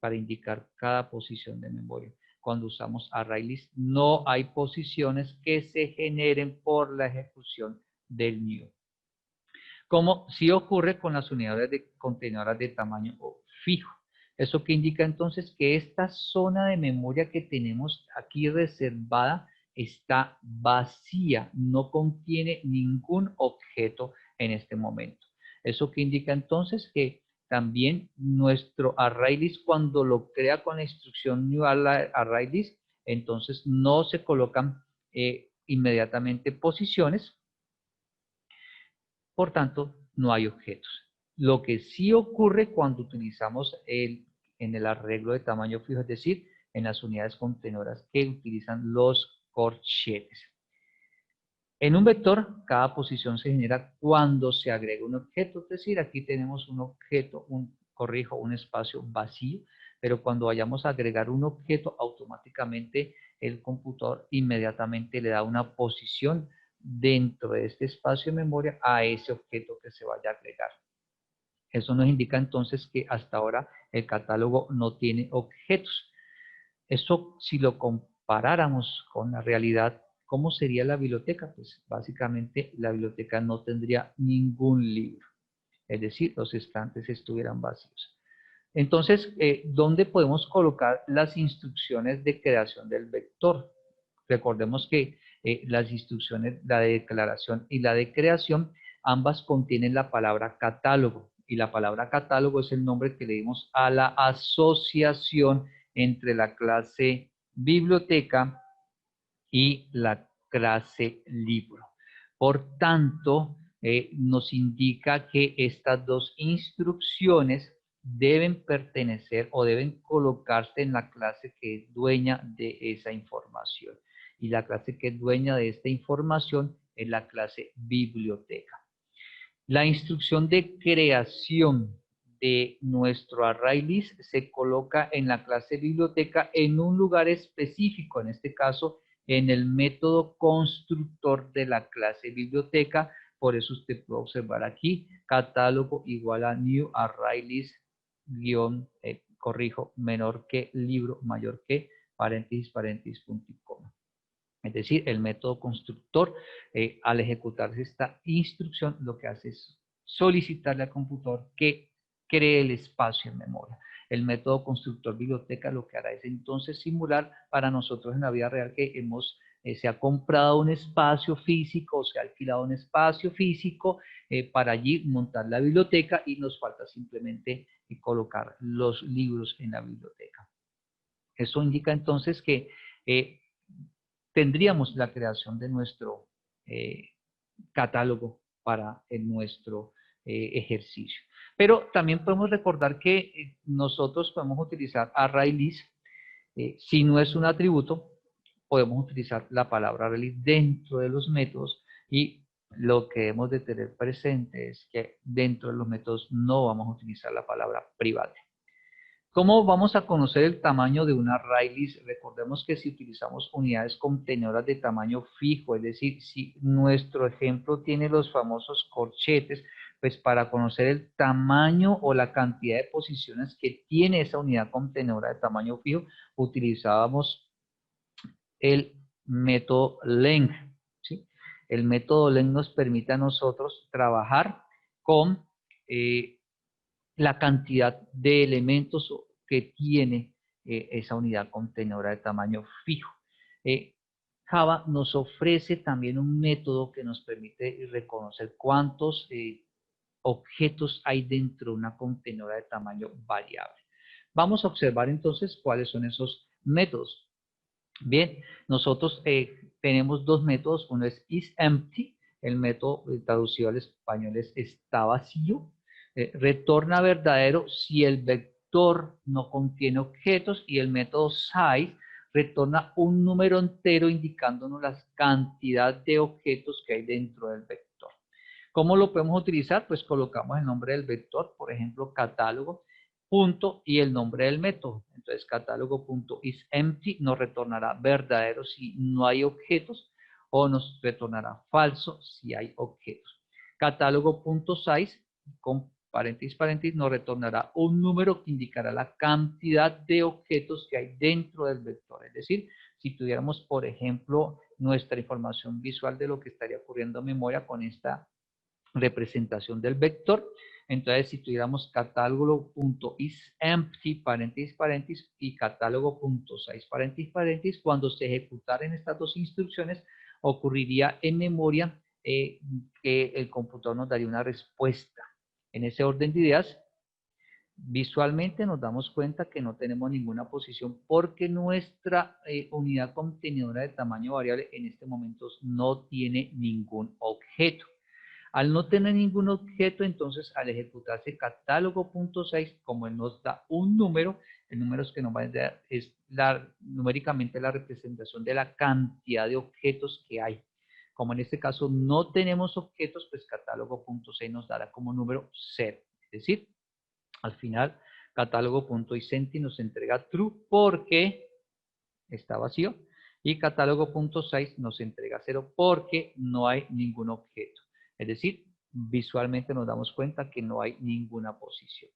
para indicar cada posición de memoria. Cuando usamos array list no hay posiciones que se generen por la ejecución del new, como sí ocurre con las unidades de contenedoras de tamaño fijo. ¿Eso qué indica entonces? Que esta zona de memoria que tenemos aquí reservada está vacía, no contiene ningún objeto en este momento. ¿Eso qué indica entonces? Que también nuestro array list, cuando lo crea con la instrucción new array list, entonces no se colocan inmediatamente posiciones, por tanto, no hay objetos. Lo que sí ocurre cuando utilizamos en el arreglo de tamaño fijo, es decir, en las unidades contenedoras que utilizan los corchetes. En un vector, cada posición se genera cuando se agrega un objeto, es decir, aquí tenemos un objeto, un espacio vacío, pero cuando vayamos a agregar un objeto, automáticamente el computador inmediatamente le da una posición dentro de este espacio de memoria a ese objeto que se vaya a agregar. Eso nos indica entonces que hasta ahora el catálogo no tiene objetos. Eso, si lo comparáramos con la realidad, ¿cómo sería la biblioteca? Pues básicamente la biblioteca no tendría ningún libro, es decir, los estantes estuvieran vacíos. Entonces, ¿dónde podemos colocar las instrucciones de creación del vector? Recordemos que las instrucciones, la de declaración y la de creación, ambas contienen la palabra catálogo. Y la palabra catálogo es el nombre que le dimos a la asociación entre la clase biblioteca y la clase libro. Por tanto, nos indica que estas dos instrucciones deben pertenecer o deben colocarse en la clase que es dueña de esa información. Y la clase que es dueña de esta información es la clase biblioteca. La instrucción de creación de nuestro array list se coloca en la clase biblioteca en un lugar específico, en este caso en el método constructor de la clase biblioteca. Por eso usted puede observar aquí catálogo igual a new array list guión, menor que libro mayor que paréntesis paréntesis punto y coma. Es decir, el método constructor, al ejecutarse esta instrucción, lo que hace es solicitarle al computador que cree el espacio en memoria. El método constructor biblioteca lo que hará es entonces simular para nosotros en la vida real que se ha comprado un espacio físico o se ha alquilado un espacio físico para allí montar la biblioteca y nos falta simplemente colocar los libros en la biblioteca. Eso indica entonces que tendríamos la creación de nuestro catálogo para nuestro ejercicio. Pero también podemos recordar que nosotros podemos utilizar array list. Si no es un atributo, podemos utilizar la palabra array list dentro de los métodos y lo que debemos de tener presente es que dentro de los métodos no vamos a utilizar la palabra private. ¿Cómo vamos a conocer el tamaño de una array list? Recordemos que si utilizamos unidades contenedoras de tamaño fijo, es decir, si nuestro ejemplo tiene los famosos corchetes, pues para conocer el tamaño o la cantidad de posiciones que tiene esa unidad contenedora de tamaño fijo, utilizábamos el método length, ¿sí? El método length nos permite a nosotros trabajar con la cantidad de elementos que tiene esa unidad contenedora de tamaño fijo. Java nos ofrece también un método que nos permite reconocer cuántos objetos hay dentro de una contenedora de tamaño variable. Vamos a observar entonces cuáles son esos métodos. Bien, nosotros tenemos dos métodos. Uno es isEmpty, el método traducido al español es está vacío. Retorna verdadero si el vector no contiene objetos, y el método size retorna un número entero indicándonos la cantidad de objetos que hay dentro del vector. ¿Cómo lo podemos utilizar? Pues colocamos el nombre del vector, por ejemplo, catálogo, punto y el nombre del método. Entonces, catálogo.isEmpty nos retornará verdadero si no hay objetos o nos retornará falso si hay objetos. Catálogo.size con paréntesis, paréntesis, nos retornará un número que indicará la cantidad de objetos que hay dentro del vector. Es decir, si tuviéramos, por ejemplo, nuestra información visual de lo que estaría ocurriendo en memoria con esta representación del vector, entonces si tuviéramos catálogo.isEmpty, paréntesis, paréntesis, y catálogo.size, paréntesis, paréntesis, cuando se ejecutaran estas dos instrucciones, ocurriría en memoria que el computador nos daría una respuesta. En ese orden de ideas, visualmente nos damos cuenta que no tenemos ninguna posición porque nuestra unidad contenedora de tamaño variable en este momento no tiene ningún objeto. Al no tener ningún objeto, entonces al ejecutarse catálogo.6, como él nos da un número, el número que nos va a dar es numéricamente la representación de la cantidad de objetos que hay. Como en este caso no tenemos objetos, pues catálogo.6 nos dará como número 0. Es decir, al final catálogo.isenti nos entrega true porque está vacío y catálogo.6 nos entrega 0 porque no hay ningún objeto. Es decir, visualmente nos damos cuenta que no hay ninguna posición.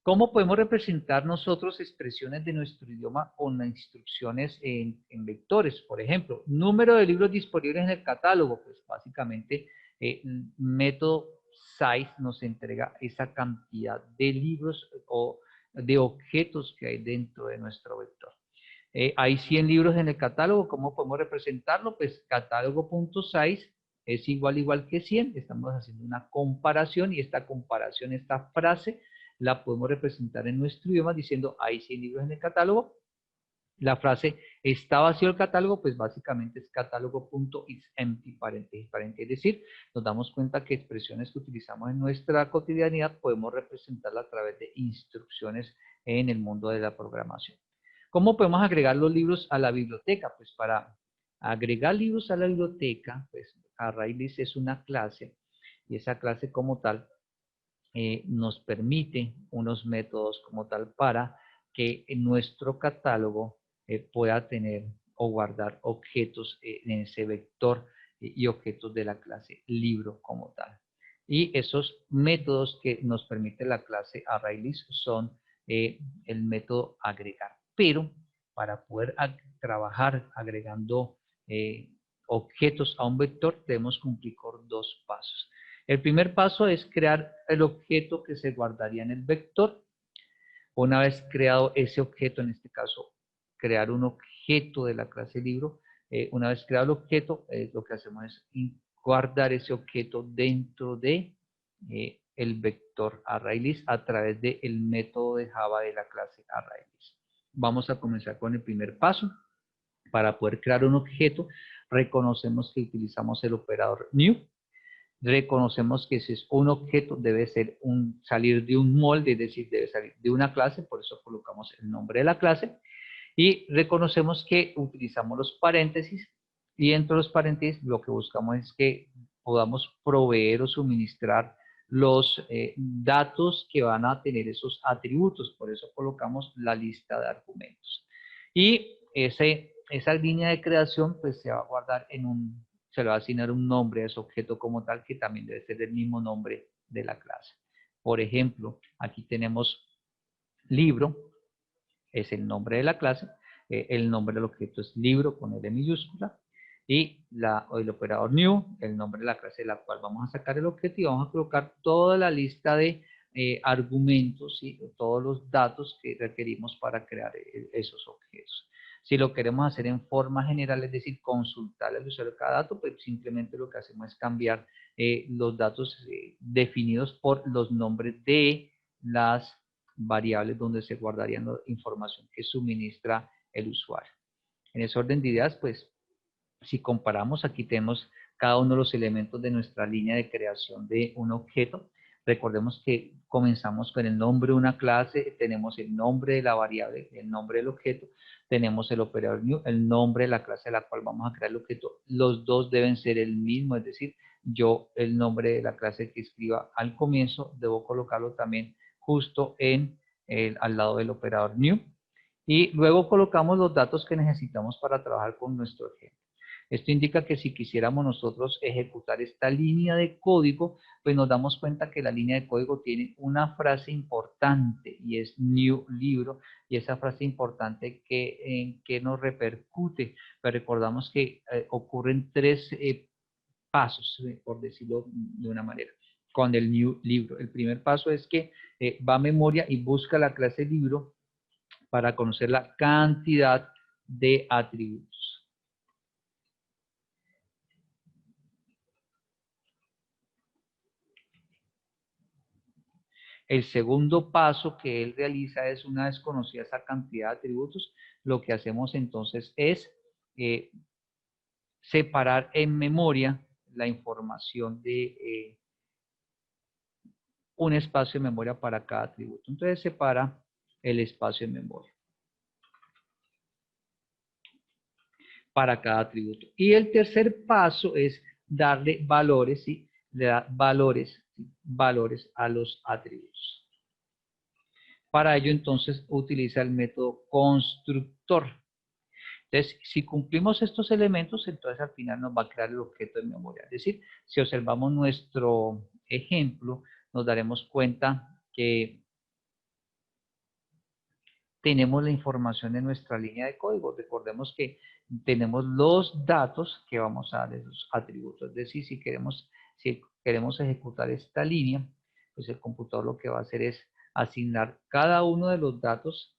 ¿Cómo podemos representar nosotros expresiones de nuestro idioma con instrucciones en vectores? Por ejemplo, número de libros disponibles en el catálogo. Pues básicamente, método size nos entrega esa cantidad de libros o de objetos que hay dentro de nuestro vector. Hay 100 libros en el catálogo. ¿Cómo podemos representarlo? Pues catálogo.size es igual que 100. Estamos haciendo una comparación y esta comparación, esta frase, la podemos representar en nuestro idioma diciendo hay 100 libros en el catálogo. La frase está vacío el catálogo, pues básicamente es catálogo.isEmpty, paréntesis. Es decir, nos damos cuenta que expresiones que utilizamos en nuestra cotidianidad podemos representarla a través de instrucciones en el mundo de la programación. ¿Cómo podemos agregar los libros a la biblioteca? Pues para agregar libros a la biblioteca, pues ArrayList es una clase y esa clase como tal nos permite unos métodos como tal para que en nuestro catálogo pueda tener o guardar objetos en ese vector y objetos de la clase libro como tal. Y esos métodos que nos permite la clase ArrayList son el método agregar. Pero para poder trabajar agregando objetos a un vector debemos cumplir con dos pasos. El primer paso es crear el objeto que se guardaría en el vector. Una vez creado ese objeto, en este caso, crear un objeto de la clase libro. Una vez creado el objeto, lo que hacemos es guardar ese objeto dentro de el vector ArrayList a través del método de Java de la clase ArrayList. Vamos a comenzar con el primer paso. Para poder crear un objeto, reconocemos que utilizamos el operador new. Reconocemos que si es un objeto debe ser salir de un molde, es decir, debe salir de una clase, por eso colocamos el nombre de la clase, y reconocemos que utilizamos los paréntesis, y dentro de los paréntesis lo que buscamos es que podamos proveer o suministrar los datos que van a tener esos atributos, por eso colocamos la lista de argumentos. Y esa línea de creación pues se va a guardar se le va a asignar un nombre a ese objeto como tal que también debe ser el mismo nombre de la clase. Por ejemplo, aquí tenemos libro, es el nombre de la clase, el nombre del objeto es libro con L minúscula, y el operador new, el nombre de la clase de la cual vamos a sacar el objeto y vamos a colocar toda la lista de argumentos y todos los datos que requerimos para crear esos objetos. Si lo queremos hacer en forma general, es decir, consultar al usuario cada dato, pues simplemente lo que hacemos es cambiar los datos definidos por los nombres de las variables donde se guardaría la información que suministra el usuario. En ese orden de ideas, pues, si comparamos, aquí tenemos cada uno de los elementos de nuestra línea de creación de un objeto. Recordemos que comenzamos con el nombre de una clase, tenemos el nombre de la variable, el nombre del objeto, tenemos el operador new, el nombre de la clase de la cual vamos a crear el objeto. Los dos deben ser el mismo, es decir, yo el nombre de la clase que escriba al comienzo debo colocarlo también justo al lado del operador new. Y luego colocamos los datos que necesitamos para trabajar con nuestro ejemplo. Esto indica que si quisiéramos nosotros ejecutar esta línea de código, pues nos damos cuenta que la línea de código tiene una frase importante y es new libro, y esa frase importante en que nos repercute. Pero recordamos que ocurren tres pasos, por decirlo de una manera, con el new libro. El primer paso es que va a memoria y busca la clase libro para conocer la cantidad de atributos. El segundo paso que él realiza es, una vez conocida esa cantidad de atributos, lo que hacemos entonces es separar en memoria la información de un espacio de memoria para cada atributo. Entonces separa el espacio de memoria para cada atributo. Y el tercer paso es darle valores, ¿sí? Le da valores, ¿sí? Valores a los atributos. Para ello, entonces, utiliza el método constructor. Entonces, si cumplimos estos elementos, entonces al final nos va a crear el objeto de memoria. Es decir, si observamos nuestro ejemplo, nos daremos cuenta que tenemos la información en nuestra línea de código. Recordemos que tenemos los datos que vamos a dar a esos atributos. Es decir, si queremos ejecutar esta línea, pues el computador lo que va a hacer es asignar cada uno de los datos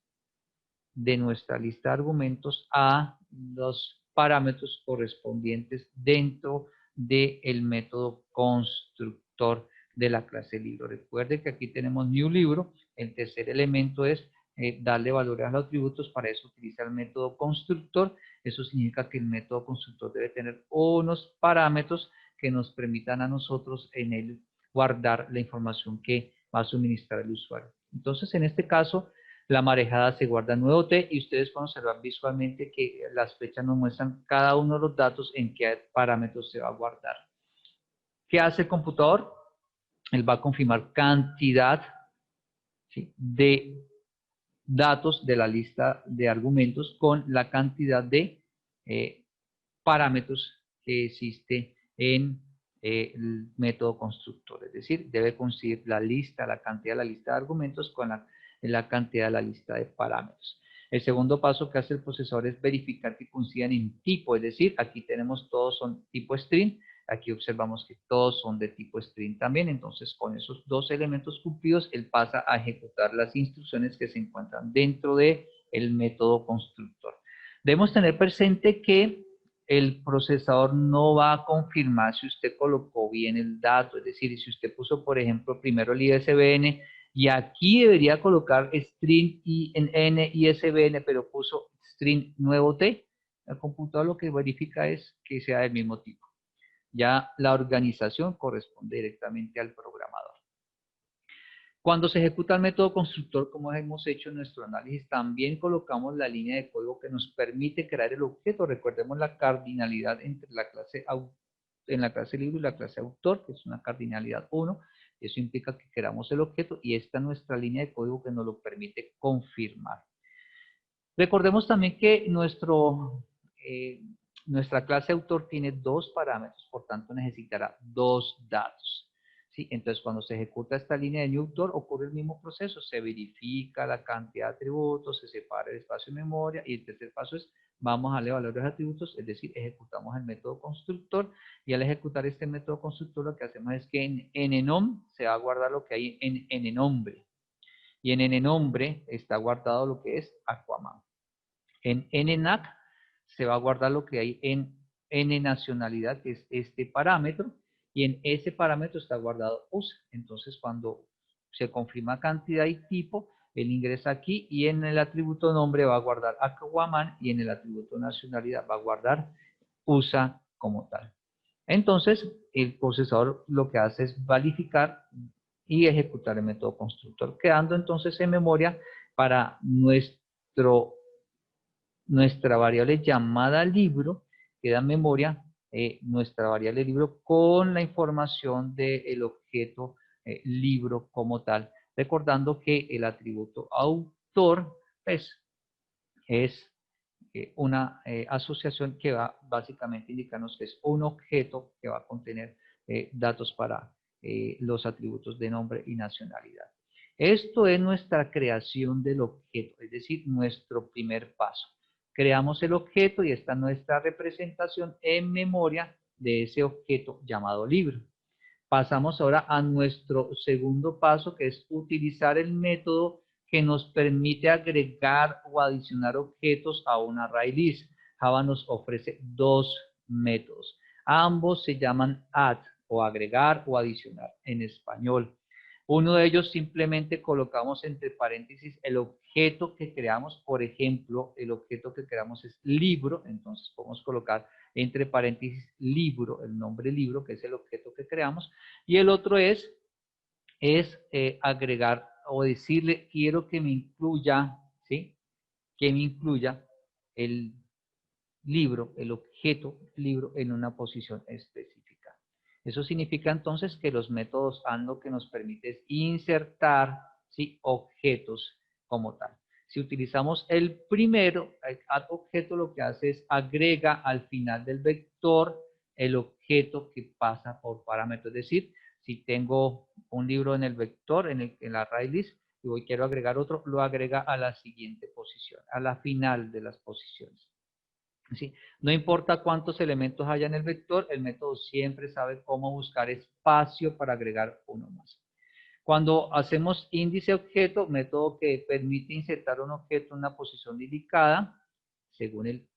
de nuestra lista de argumentos a los parámetros correspondientes dentro del método constructor de la clase libro. Recuerde que aquí tenemos new libro. El tercer elemento es darle valores a los atributos. Para eso utiliza el método constructor. Eso significa que el método constructor debe tener unos parámetros que nos permitan a nosotros en él guardar la información que va a suministrar el usuario. Entonces, en este caso, la marejada se guarda en nuevo T y ustedes pueden observar visualmente que las flechas nos muestran cada uno de los datos en qué parámetros se va a guardar. ¿Qué hace el computador? Él va a confirmar cantidad, ¿sí?, de datos de la lista de argumentos con la cantidad de parámetros que existe en el método constructor. Es decir, debe coincidir la lista, la cantidad de la lista de argumentos con la cantidad de la lista de parámetros. El segundo paso que hace el procesador es verificar que coincidan en tipo, es decir, aquí tenemos todos son tipo string, aquí observamos que todos son de tipo string también. Entonces, con esos dos elementos cumplidos, él pasa a ejecutar las instrucciones que se encuentran dentro del método constructor. Debemos tener presente que el procesador no va a confirmar si usted colocó bien el dato, es decir, si usted puso, por ejemplo, primero el ISBN y aquí debería colocar string IN ISBN, pero puso string nuevo T, el computador lo que verifica es que sea del mismo tipo. Ya la organización corresponde directamente al programador. Cuando se ejecuta el método constructor, como hemos hecho en nuestro análisis, también colocamos la línea de código que nos permite crear el objeto. Recordemos la cardinalidad entre la clase libro y la clase autor, que es una cardinalidad 1. Eso implica que queramos el objeto y esta es nuestra línea de código que nos lo permite confirmar. Recordemos también que nuestra clase autor tiene dos parámetros, por tanto necesitará dos datos. ¿Sí? Entonces, cuando se ejecuta esta línea de new autor, ocurre el mismo proceso. Se verifica la cantidad de atributos, se separa el espacio de memoria y el tercer paso es, vamos a darle valores a atributos, es decir, ejecutamos el método constructor y al ejecutar este método constructor lo que hacemos es que en enum se va a guardar lo que hay en ennombre y en ennombre está guardado lo que es Aquaman. En nnac se va a guardar lo que hay en nnacionalidad, que es este parámetro, y en ese parámetro está guardado USA. Entonces, cuando se confirma cantidad y tipo, él ingresa aquí y en el atributo nombre va a guardar Aquaman y en el atributo nacionalidad va a guardar USA como tal. Entonces, el procesador lo que hace es verificar y ejecutar el método constructor, quedando entonces en memoria para nuestra variable llamada libro, queda en memoria nuestra variable libro con la información del objeto libro como tal, recordando que el atributo autor pues, es una asociación que va básicamente a indicarnos que es un objeto que va a contener datos para los atributos de nombre y nacionalidad. Esto es nuestra creación del objeto, es decir, nuestro primer paso. Creamos el objeto y esta es nuestra representación en memoria de ese objeto llamado libro. Pasamos ahora a nuestro segundo paso, que es utilizar el método que nos permite agregar o adicionar objetos a un array list. Java nos ofrece dos métodos. Ambos se llaman add o agregar o adicionar en español. Uno de ellos simplemente colocamos entre paréntesis el objeto que creamos. Por ejemplo, el objeto que creamos es libro, entonces podemos colocar entre paréntesis libro, el nombre libro, que es el objeto que creamos. Y el otro es agregar o decirle, quiero que me incluya, ¿sí? Que me incluya el libro, el objeto libro en una posición específica. Eso significa entonces que los métodos AND lo que nos permite es insertar, ¿sí? Objetos como tal. Si utilizamos el primero, el add objeto lo que hace es agrega al final del vector el objeto que pasa por parámetro. Es decir, si tengo un libro en el vector, en la array list, y hoy quiero agregar otro, lo agrega a la siguiente posición, a la final de las posiciones. ¿Sí? No importa cuántos elementos haya en el vector, el método siempre sabe cómo buscar espacio para agregar uno más. Cuando hacemos índice objeto, método que permite insertar un objeto en una posición indicada, según el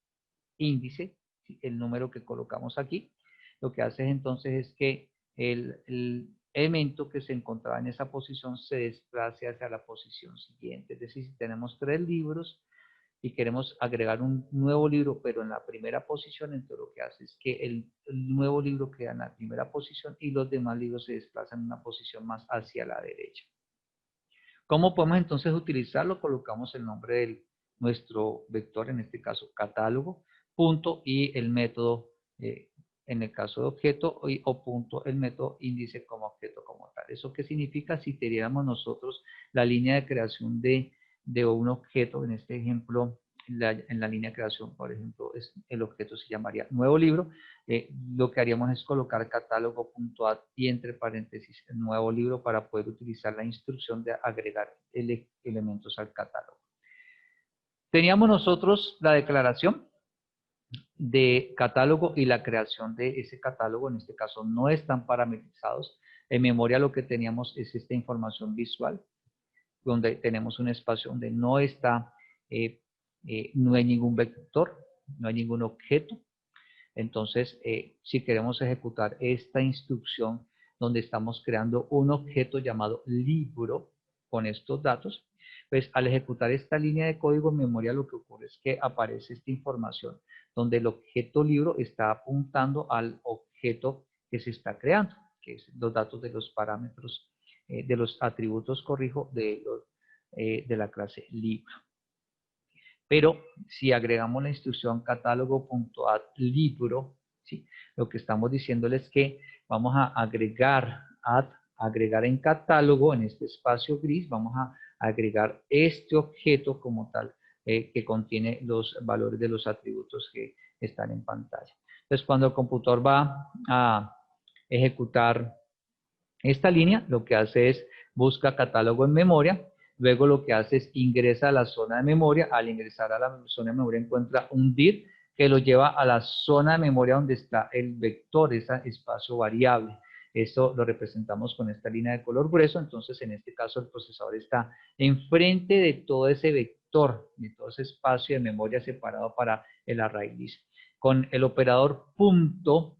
índice, el número que colocamos aquí, lo que hace entonces es que el elemento que se encontraba en esa posición se desplace hacia la posición siguiente. Es decir, si tenemos 3 libros, y queremos agregar un nuevo libro, pero en la primera posición, entonces lo que hace es que el nuevo libro queda en la primera posición y los demás libros se desplazan en una posición más hacia la derecha. ¿Cómo podemos entonces utilizarlo? Colocamos el nombre de nuestro vector, en este caso catálogo, punto y el método, en el caso de objeto, o punto el método índice como objeto como tal. ¿Eso qué significa? Si tuviéramos nosotros la línea de creación de un objeto, en este ejemplo, en la línea de creación, por ejemplo, el objeto se llamaría nuevo libro, lo que haríamos es colocar catálogo.add y entre paréntesis el nuevo libro para poder utilizar la instrucción de agregar elementos al catálogo. Teníamos nosotros la declaración de catálogo y la creación de ese catálogo, en este caso no están parametrizados. En memoria lo que teníamos es esta información visual, donde tenemos un espacio donde no está, no hay ningún vector, no hay ningún objeto. Entonces, si queremos ejecutar esta instrucción donde estamos creando un objeto llamado libro con estos datos, pues al ejecutar esta línea de código en memoria lo que ocurre es que aparece esta información donde el objeto libro está apuntando al objeto que se está creando, que es los datos de los parámetros, de los atributos, corrijo, de la clase libro. Pero si agregamos la instrucción catálogo.add libro, ¿sí? Lo que estamos diciéndole es que vamos a agregar en catálogo, en este espacio gris, vamos a agregar este objeto como tal, que contiene los valores de los atributos que están en pantalla. Entonces, cuando el computador va a ejecutar esta línea, lo que hace es busca catálogo en memoria. Luego lo que hace es ingresa a la zona de memoria. Al ingresar a la zona de memoria encuentra un dir que lo lleva a la zona de memoria donde está el vector, ese espacio variable. Esto lo representamos con esta línea de color grueso. Entonces, en este caso, el procesador está enfrente de todo ese vector, de todo ese espacio de memoria separado para el array list. Con el operador punto,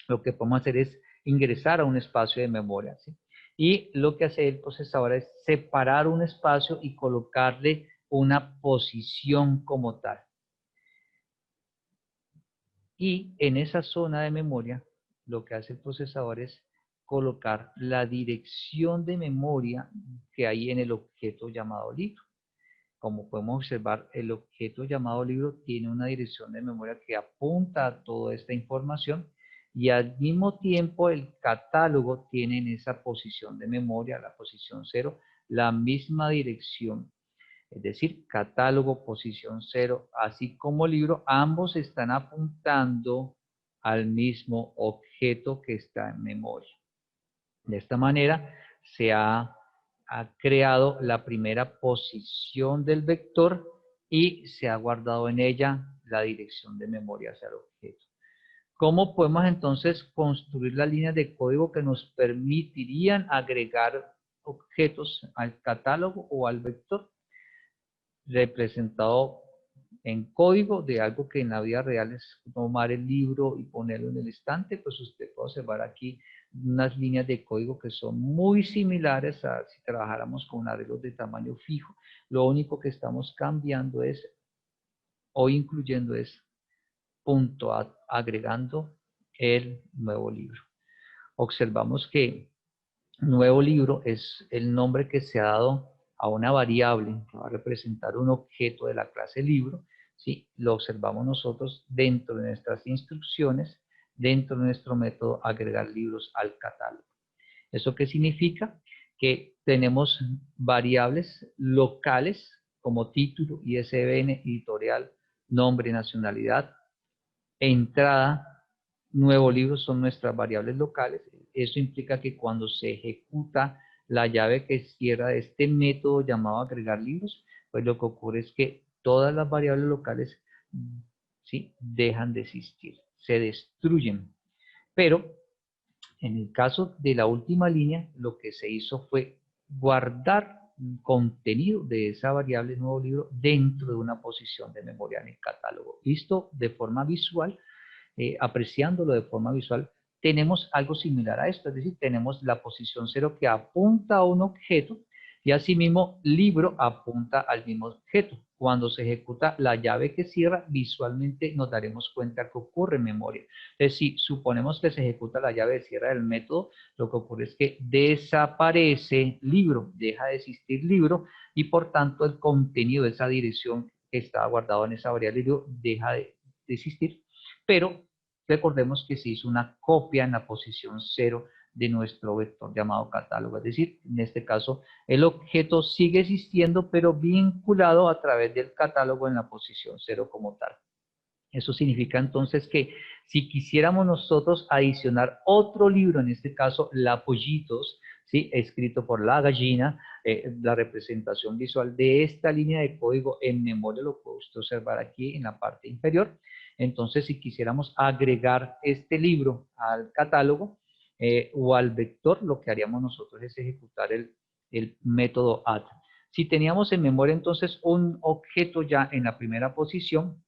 lo que podemos hacer es ingresar a un espacio de memoria, ¿sí? Y lo que hace el procesador es separar un espacio y colocarle una posición como tal. Y en esa zona de memoria, lo que hace el procesador es colocar la dirección de memoria que hay en el objeto llamado libro. Como podemos observar, el objeto llamado libro tiene una dirección de memoria que apunta a toda esta información y al mismo tiempo el catálogo tiene en esa posición de memoria, la posición 0, la misma dirección. Es decir, catálogo, posición 0, así como libro, ambos están apuntando al mismo objeto que está en memoria. De esta manera se ha creado la primera posición del vector y se ha guardado en ella la dirección de memoria hacia el objeto. ¿Cómo podemos entonces construir las líneas de código que nos permitirían agregar objetos al catálogo o al vector? Representado en código de algo que en la vida real es tomar el libro y ponerlo en el estante, pues usted puede observar aquí unas líneas de código que son muy similares a si trabajáramos con arreglos de tamaño fijo. Lo único que estamos cambiando es, o incluyendo es, agregando el nuevo libro. Observamos que nuevo libro es el nombre que se ha dado a una variable que va a representar un objeto de la clase libro. ¿Sí? Lo observamos nosotros dentro de nuestras instrucciones, dentro de nuestro método agregar libros al catálogo. ¿Eso qué significa? Que tenemos variables locales como título, ISBN, editorial, nombre, nacionalidad, entrada, nuevo libro son nuestras variables locales. Eso implica que cuando se ejecuta la llave que cierra este método llamado agregar libros, pues lo que ocurre es que todas las variables locales, ¿sí?, dejan de existir, se destruyen. Pero en el caso de la última línea, lo que se hizo fue guardar contenido de esa variable nuevo libro dentro de una posición de memoria en el catálogo. Visto de forma visual, apreciándolo de forma visual, tenemos algo similar a esto, es decir, tenemos la posición 0 que apunta a un objeto y asimismo libro apunta al mismo objeto. Cuando se ejecuta la llave que cierra, visualmente nos daremos cuenta que ocurre en memoria. Entonces, si suponemos que se ejecuta la llave de cierre del método, lo que ocurre es que desaparece libro, deja de existir libro y por tanto el contenido de esa dirección que estaba guardado en esa variable libro deja de existir. Pero recordemos que se hizo una copia en la posición 0 de nuestro vector llamado catálogo, es decir, en este caso el objeto sigue existiendo pero vinculado a través del catálogo en la posición 0 como tal. Eso significa entonces que si quisiéramos nosotros adicionar otro libro, en este caso La Pollitos, ¿sí?, escrito por la gallina, la representación visual de esta línea de código en memoria lo puede usted observar aquí en la parte inferior. Entonces, si quisiéramos agregar este libro al catálogo o al vector, lo que haríamos nosotros es ejecutar el método add. Si teníamos en memoria entonces un objeto ya en la primera posición,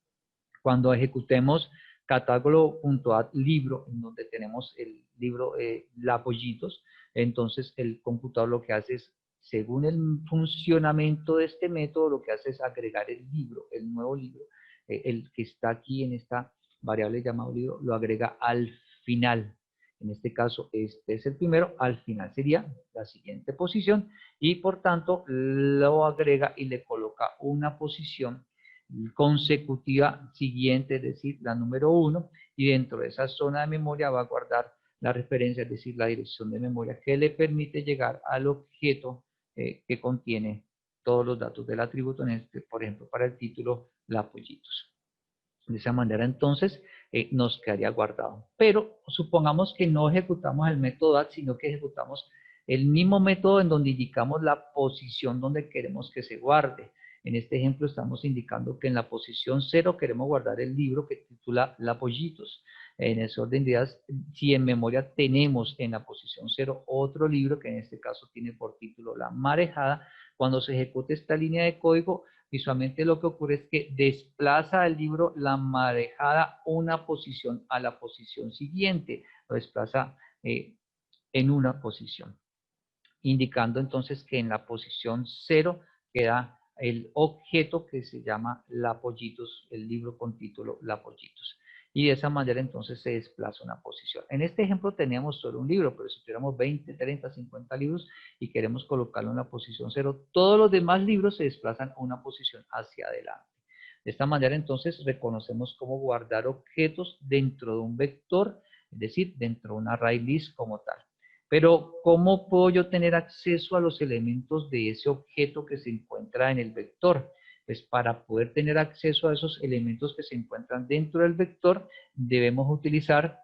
cuando ejecutemos catálogo.add libro, en donde tenemos el libro La Pollitos, entonces el computador lo que hace es, según el funcionamiento de este método, lo que hace es agregar el libro, el nuevo libro, el que está aquí en esta variable llamado libro, lo agrega al final. En este caso, este es el primero, al final sería la siguiente posición y por tanto lo agrega y le coloca una posición consecutiva siguiente, es decir, la número 1, y dentro de esa zona de memoria va a guardar la referencia, es decir, la dirección de memoria que le permite llegar al objeto que contiene todos los datos del atributo, en este, por ejemplo, para el título, La Pollitos. De esa manera, entonces, nos quedaría guardado. Pero supongamos que no ejecutamos el método add, sino que ejecutamos el mismo método en donde indicamos la posición donde queremos que se guarde. En este ejemplo estamos indicando que en la posición 0 queremos guardar el libro que titula La Pollitos. En ese orden de ideas, si en memoria tenemos en la posición 0 otro libro que en este caso tiene por título La Marejada, cuando se ejecute esta línea de código, visualmente lo que ocurre es que desplaza el libro La Marejada una posición a la posición siguiente, lo desplaza en una posición, indicando entonces que en la posición 0 queda el objeto que se llama La Pollitos, el libro con título La Pollitos. Y de esa manera entonces se desplaza una posición. En este ejemplo teníamos solo un libro, pero si tuviéramos 20, 30, 50 libros y queremos colocarlo en la posición 0, todos los demás libros se desplazan a una posición hacia adelante. De esta manera entonces reconocemos cómo guardar objetos dentro de un vector, es decir, dentro de una array list como tal. Pero, ¿cómo puedo yo tener acceso a los elementos de ese objeto que se encuentra en el vector? Pues para poder tener acceso a esos elementos que se encuentran dentro del vector, debemos utilizar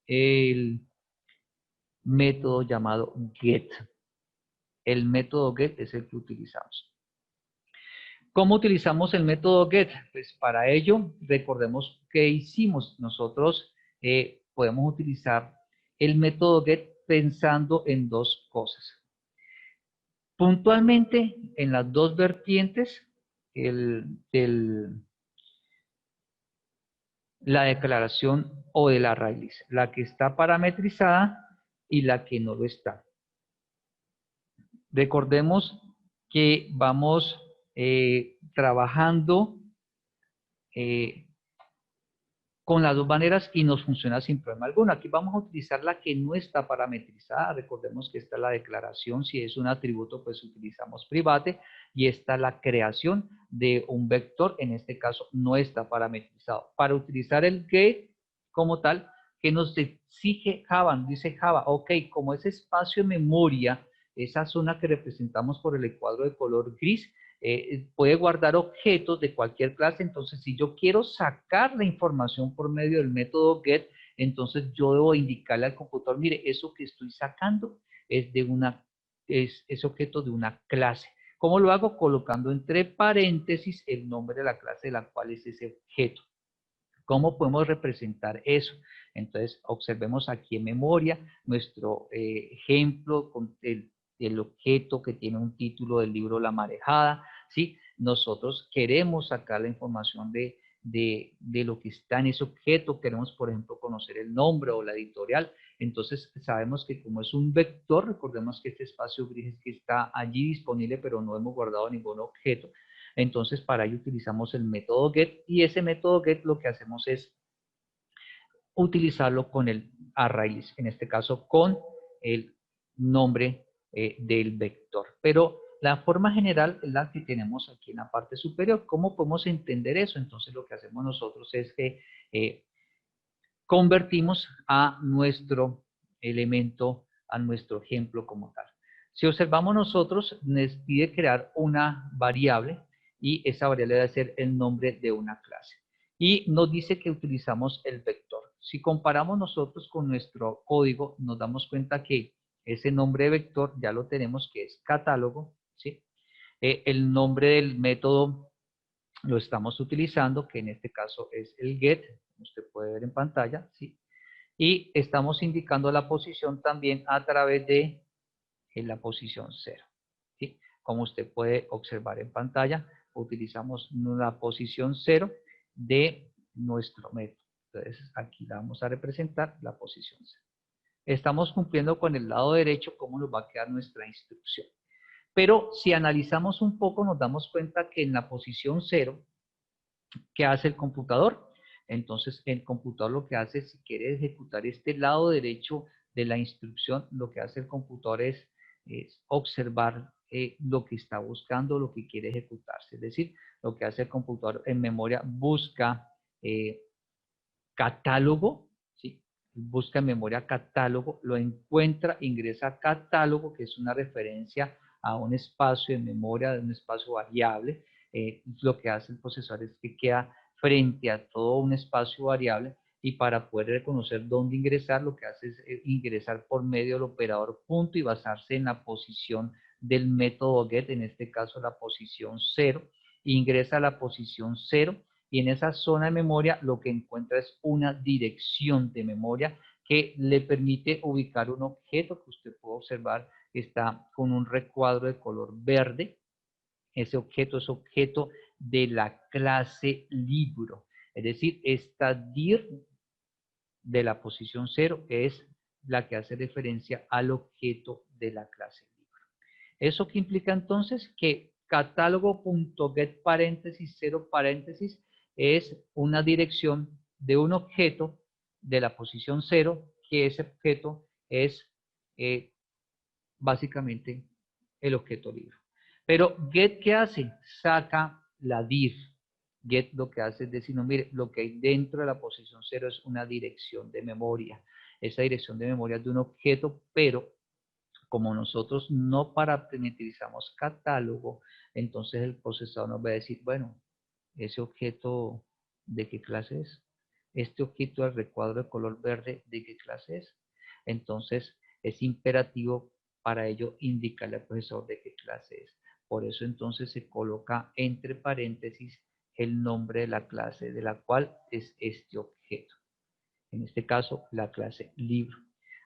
el método llamado get. El método get es el que utilizamos. ¿Cómo utilizamos el método get? Pues para ello, recordemos que hicimos. Nosotros podemos utilizar el método get pensando en dos cosas. Puntualmente, en las dos vertientes del la declaración o del array list, la que está parametrizada y la que no lo está. Recordemos que vamos trabajando con las dos maneras y nos funciona sin problema alguno. Aquí vamos a utilizar la que no está parametrizada. Recordemos que esta es la declaración. Si es un atributo, pues utilizamos private. Y esta es la creación de un vector. En este caso, no está parametrizado. Para utilizar el get como tal, que nos exige Java, nos dice Java, ok, como ese espacio de memoria, esa zona que representamos por el cuadro de color gris, puede guardar objetos de cualquier clase. Entonces, si yo quiero sacar la información por medio del método get, entonces yo debo indicarle al computador, mire, eso que estoy sacando es es objeto de una clase. ¿Cómo lo hago? Colocando entre paréntesis el nombre de la clase de la cual es ese objeto. ¿Cómo podemos representar eso? Entonces, observemos aquí en memoria nuestro ejemplo con el objeto que tiene un título del libro La Marejada, ¿sí? Nosotros queremos sacar la información de lo que está en ese objeto, queremos, por ejemplo, conocer el nombre o la editorial. Entonces, sabemos que como es un vector, recordemos que este espacio gris es que está allí disponible, pero no hemos guardado ningún objeto. Entonces, para ello utilizamos el método get, y ese método get lo que hacemos es utilizarlo con el array list, en este caso con el nombre del vector. Pero la forma general es la que tenemos aquí en la parte superior. ¿Cómo podemos entender eso? Entonces, lo que hacemos nosotros es que convertimos a nuestro elemento, a nuestro ejemplo como tal. Si observamos nosotros, nos pide crear una variable y esa variable debe ser el nombre de una clase. Y nos dice que utilizamos el vector. Si comparamos nosotros con nuestro código, nos damos cuenta que ese nombre de vector ya lo tenemos, que es catálogo, ¿sí? El nombre del método lo estamos utilizando, que en este caso es el get, como usted puede ver en pantalla, ¿sí? Y estamos indicando la posición también a través de la posición 0, ¿sí? Como usted puede observar en pantalla, utilizamos la posición 0 de nuestro método. Entonces, aquí la vamos a representar, la posición 0. Estamos cumpliendo con el lado derecho cómo nos va a quedar nuestra instrucción. Pero si analizamos un poco, nos damos cuenta que en la posición 0, ¿qué hace el computador? Entonces, el computador lo que hace, si quiere ejecutar este lado derecho de la instrucción, lo que hace el computador es observar lo que está buscando, lo que quiere ejecutarse. Es decir, lo que hace el computador en memoria busca catálogo, ¿sí? Busca en memoria catálogo, lo encuentra, ingresa a catálogo, que es una referencia a un espacio de memoria, de un espacio variable. Lo que hace el procesador es que queda frente a todo un espacio variable, y para poder reconocer dónde ingresar, lo que hace es ingresar por medio del operador punto y basarse en la posición del método get, en este caso la posición 0, ingresa a la posición 0, y en esa zona de memoria lo que encuentra es una dirección de memoria que le permite ubicar un objeto que usted puede observar que está con un recuadro de color verde. Ese objeto es objeto de la clase libro, es decir, esta dir de la posición 0 es la que hace referencia al objeto de la clase libro. ¿Eso qué implica entonces? Que catálogo.get paréntesis 0 paréntesis es una dirección de un objeto de la posición 0, que ese objeto es básicamente el objeto libro. Pero get, ¿qué hace? Saca la dir. Get lo que hace es decir, no, mire, lo que hay dentro de la posición 0 es una dirección de memoria. Esa dirección de memoria es de un objeto, pero como nosotros no parametrizamos catálogo, entonces el procesador nos va a decir, bueno, ese objeto, ¿de qué clase es? Este objeto del recuadro de color verde, ¿de qué clase es? Entonces es imperativo para ello indicarle al profesor de qué clase es. Por eso entonces se coloca entre paréntesis el nombre de la clase de la cual es este objeto. En este caso, la clase libro.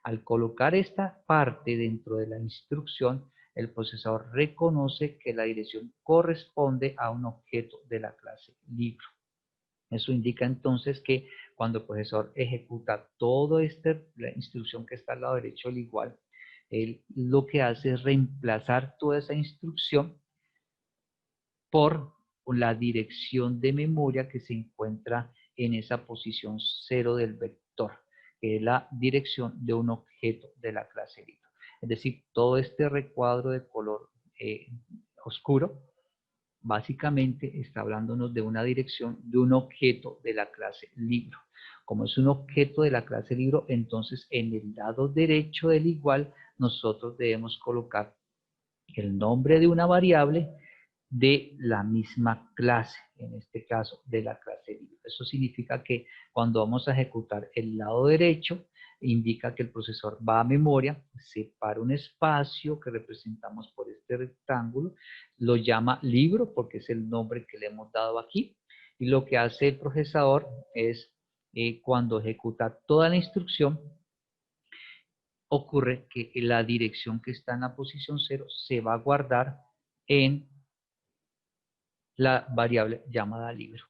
Al colocar esta parte dentro de la instrucción, el procesador reconoce que la dirección corresponde a un objeto de la clase libro. Eso indica entonces que cuando el profesor ejecuta la instrucción que está al lado derecho del igual, él lo que hace es reemplazar toda esa instrucción por la dirección de memoria que se encuentra en esa posición 0 del vector, que es la dirección de un objeto de la clase libro. Es decir, todo este recuadro de color oscuro básicamente está hablándonos de una dirección de un objeto de la clase libro. Como es un objeto de la clase libro, entonces en el lado derecho del igual nosotros debemos colocar el nombre de una variable de la misma clase, en este caso de la clase libro. Eso significa que cuando vamos a ejecutar el lado derecho, indica que el procesador va a memoria, separa un espacio que representamos por este rectángulo, lo llama libro porque es el nombre que le hemos dado aquí, y lo que hace el procesador es cuando ejecuta toda la instrucción, ocurre que la dirección que está en la posición 0 se va a guardar en la variable llamada libro.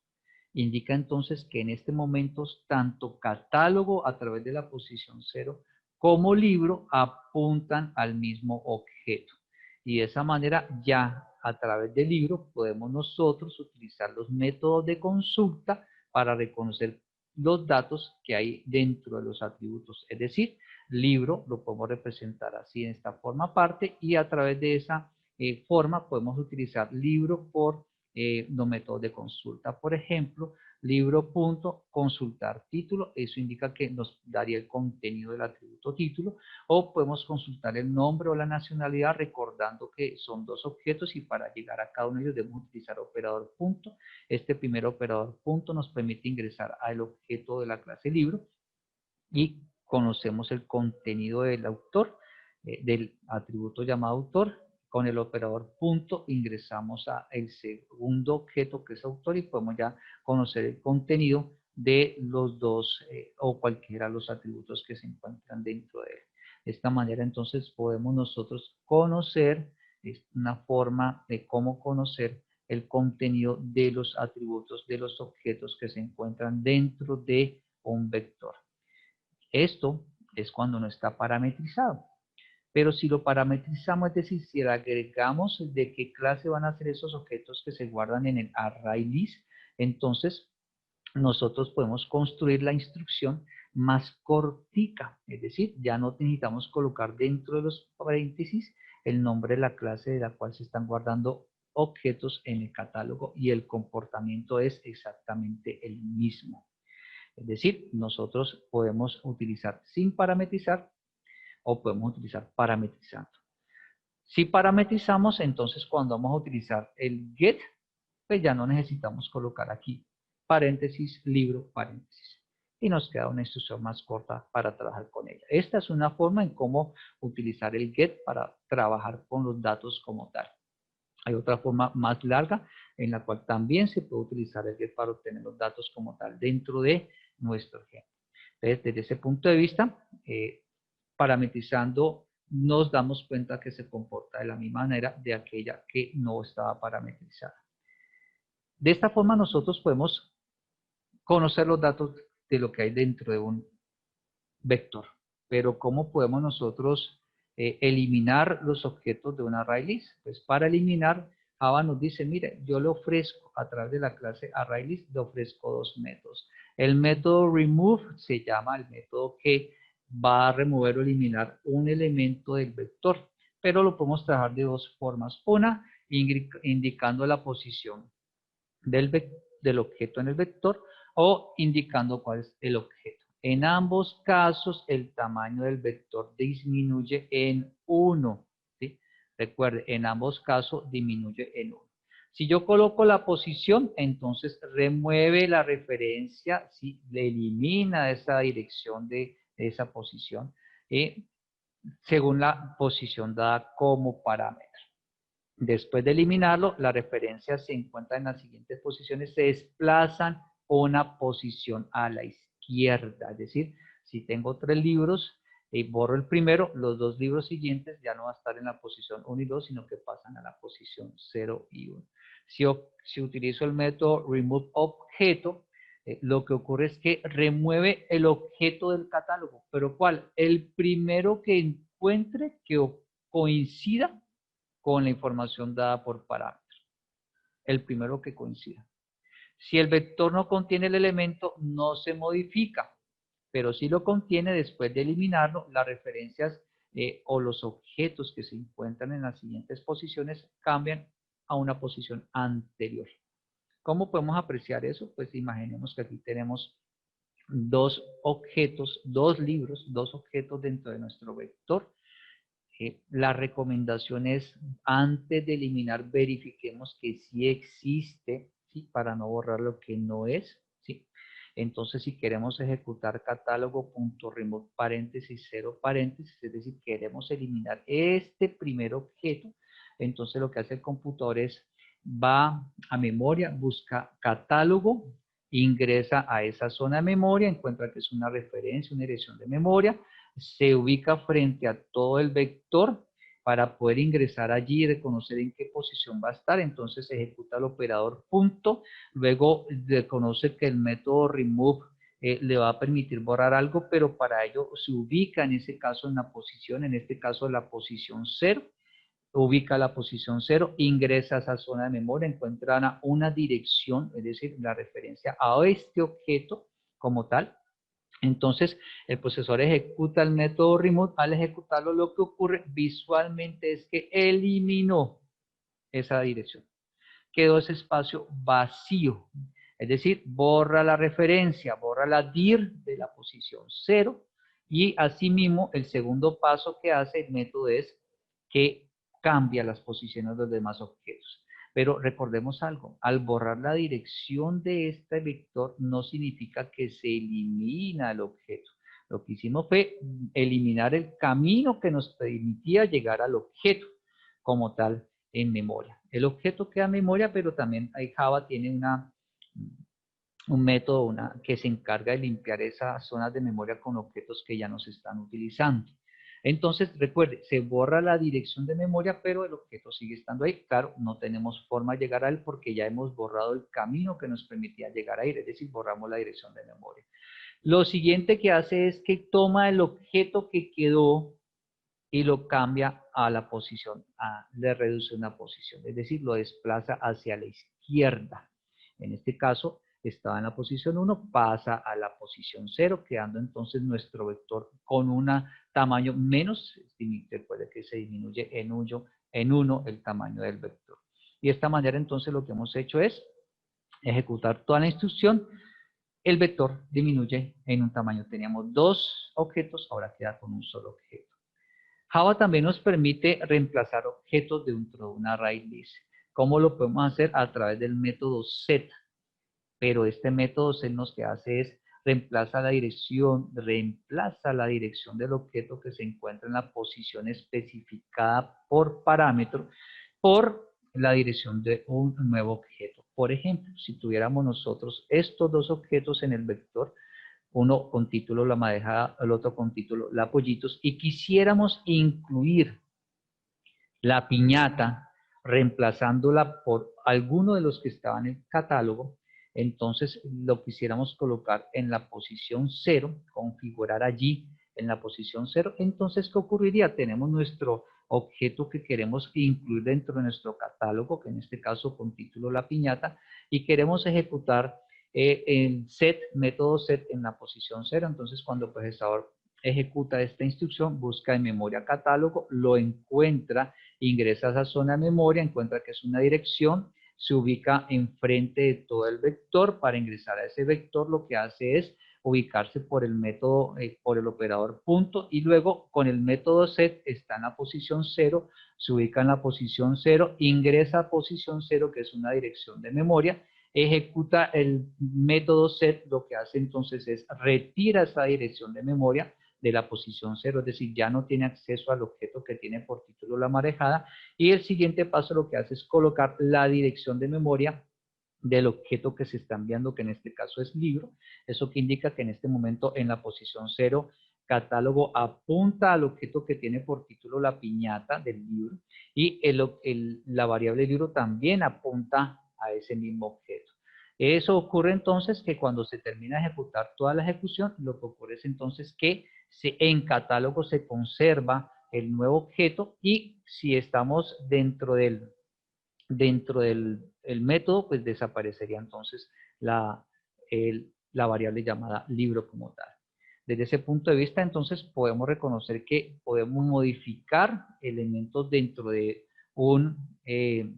Indica entonces que en este momento tanto catálogo a través de la posición 0 como libro apuntan al mismo objeto. Y de esa manera ya a través del libro podemos nosotros utilizar los métodos de consulta para reconocer los datos que hay dentro de los atributos. Es decir, libro lo podemos representar así en esta forma aparte y a través de esa forma podemos utilizar libro por los métodos de consulta. Por ejemplo, libro.consultar título, eso indica que nos daría el contenido del atributo título, o podemos consultar el nombre o la nacionalidad recordando que son dos objetos y para llegar a cada uno de ellos debemos utilizar operador punto. Este primer operador punto nos permite ingresar al objeto de la clase libro y conocemos el contenido del autor, del atributo llamado autor. Con el operador punto ingresamos a el segundo objeto que es autor y podemos ya conocer el contenido de los dos o cualquiera de los atributos que se encuentran dentro de él. De esta manera entonces podemos nosotros conocer, es una forma de cómo conocer el contenido de los atributos de los objetos que se encuentran dentro de un vector. Esto es cuando no está parametrizado. Pero si lo parametrizamos, es decir, si le agregamos de qué clase van a ser esos objetos que se guardan en el ArrayList, entonces nosotros podemos construir la instrucción más cortica. Es decir, ya no necesitamos colocar dentro de los paréntesis el nombre de la clase de la cual se están guardando objetos en el catálogo y el comportamiento es exactamente el mismo. Es decir, nosotros podemos utilizar sin parametrizar o podemos utilizar parametrizando. Si parametrizamos, entonces cuando vamos a utilizar el get, pues ya no necesitamos colocar aquí paréntesis, libro, paréntesis. Y nos queda una instrucción más corta para trabajar con ella. Esta es una forma en cómo utilizar el get para trabajar con los datos como tal. Hay otra forma más larga en la cual también se puede utilizar el get para obtener los datos como tal dentro de nuestro ejemplo. Entonces, desde ese punto de vista, parametrizando nos damos cuenta que se comporta de la misma manera de aquella que no estaba parametrizada. De esta forma nosotros podemos conocer los datos de lo que hay dentro de un vector, pero ¿cómo podemos nosotros eliminar los objetos de un ArrayList? Pues para eliminar, Java nos dice, mire, yo le ofrezco a través de la clase ArrayList, le ofrezco dos métodos. El método remove se llama el método que va a remover o eliminar un elemento del vector, pero lo podemos trabajar de dos formas. Una, indicando la posición del objeto en el vector o indicando cuál es el objeto. En ambos casos, el tamaño del vector disminuye en 1. ¿Sí? Recuerde, en ambos casos disminuye en 1. Si yo coloco la posición, entonces remueve la referencia, ¿sí? Le elimina esa dirección de esa posición según la posición dada como parámetro. Después de eliminarlo, las referencias se encuentran en las siguientes posiciones, se desplazan una posición a la izquierda. Es decir, si tengo 3 libros y borro el primero, los 2 libros siguientes ya no van a estar en la posición 1 y 2, sino que pasan a la posición 0 y 1. Si utilizo el método remove objeto, lo que ocurre es que remueve el objeto del catálogo. ¿Pero cuál? El primero que encuentre que coincida con la información dada por parámetro. El primero que coincida. Si el vector no contiene el elemento, no se modifica, pero si lo contiene, después de eliminarlo, las referencias o los objetos que se encuentran en las siguientes posiciones cambian a una posición anterior. ¿Cómo podemos apreciar eso? Pues imaginemos que aquí tenemos dos objetos, dos libros, dos objetos dentro de nuestro vector. La recomendación es, antes de eliminar, verifiquemos que sí existe, ¿sí? Para no borrar lo que no es, ¿sí? Entonces, si queremos ejecutar catálogo.remove paréntesis 0 paréntesis, es decir, queremos eliminar este primer objeto, entonces lo que hace el computador es, va a memoria, busca catálogo, ingresa a esa zona de memoria, encuentra que es una referencia, una dirección de memoria, se ubica frente a todo el vector para poder ingresar allí y reconocer en qué posición va a estar. Entonces ejecuta el operador punto, luego reconoce que el método remove le va a permitir borrar algo, pero para ello se ubica en ese caso en la posición, en este caso la posición 0, ubica la posición 0, ingresa a esa zona de memoria, encuentra una dirección, es decir, la referencia a este objeto como tal. Entonces, el procesador ejecuta el método remove. Al ejecutarlo, lo que ocurre visualmente es que eliminó esa dirección. Quedó ese espacio vacío. Es decir, borra la referencia, borra la dir de la posición 0. Y asimismo, el segundo paso que hace el método es que cambia las posiciones de los demás objetos. Pero recordemos algo, al borrar la dirección de este vector no significa que se elimina el objeto. Lo que hicimos fue eliminar el camino que nos permitía llegar al objeto como tal en memoria. El objeto queda en memoria, pero también Java tiene un método que se encarga de limpiar esas zonas de memoria con objetos que ya no se están utilizando. Entonces, recuerde, se borra la dirección de memoria, pero el objeto sigue estando ahí. Claro, no tenemos forma de llegar a él porque ya hemos borrado el camino que nos permitía llegar a él, es decir, borramos la dirección de memoria. Lo siguiente que hace es que toma el objeto que quedó y lo cambia a la posición A, le reduce una posición, es decir, lo desplaza hacia la izquierda. En este caso, estaba en la posición 1, pasa a la posición 0, quedando entonces nuestro vector con un tamaño menos, recuerde que se disminuye en 1 el tamaño del vector. Y de esta manera entonces lo que hemos hecho es ejecutar toda la instrucción, el vector disminuye en un tamaño. Teníamos dos objetos, ahora queda con un solo objeto. Java también nos permite reemplazar objetos dentro de un array list. ¿Cómo lo podemos hacer? A través del método set. Pero este método set lo que hace es reemplaza la dirección del objeto que se encuentra en la posición especificada por parámetro por la dirección de un nuevo objeto. Por ejemplo, si tuviéramos nosotros estos dos objetos en el vector, uno con título La Madejada, el otro con título La Pollitos, y quisiéramos incluir la piñata reemplazándola por alguno de los que estaban en el catálogo, entonces lo quisiéramos colocar en la posición 0, configurar allí en la posición 0, entonces ¿qué ocurriría? Tenemos nuestro objeto que queremos incluir dentro de nuestro catálogo, que en este caso con título La Piñata, y queremos ejecutar el set, método set en la posición 0, entonces cuando el procesador ejecuta esta instrucción, busca en memoria catálogo, lo encuentra, ingresa a esa zona de memoria, encuentra que es una dirección, se ubica enfrente de todo el vector. Para ingresar a ese vector lo que hace es ubicarse por el método, por el operador punto, y luego con el método set está en la posición 0, se ubica en la posición 0, ingresa a posición 0, que es una dirección de memoria, ejecuta el método set, lo que hace entonces es retira esa dirección de memoria de la posición 0, es decir, ya no tiene acceso al objeto que tiene por título La Marejada, y el siguiente paso lo que hace es colocar la dirección de memoria del objeto que se está enviando, que en este caso es libro. Eso que indica que en este momento en la posición 0, catálogo apunta al objeto que tiene por título La Piñata del libro, y la variable libro también apunta a ese mismo objeto. Eso ocurre entonces que cuando se termina de ejecutar toda la ejecución, lo que ocurre es entonces que en catálogo se conserva el nuevo objeto y si estamos dentro del el método, pues desaparecería entonces la, la variable llamada libro como tal. Desde ese punto de vista, entonces, podemos reconocer que podemos modificar elementos un, eh,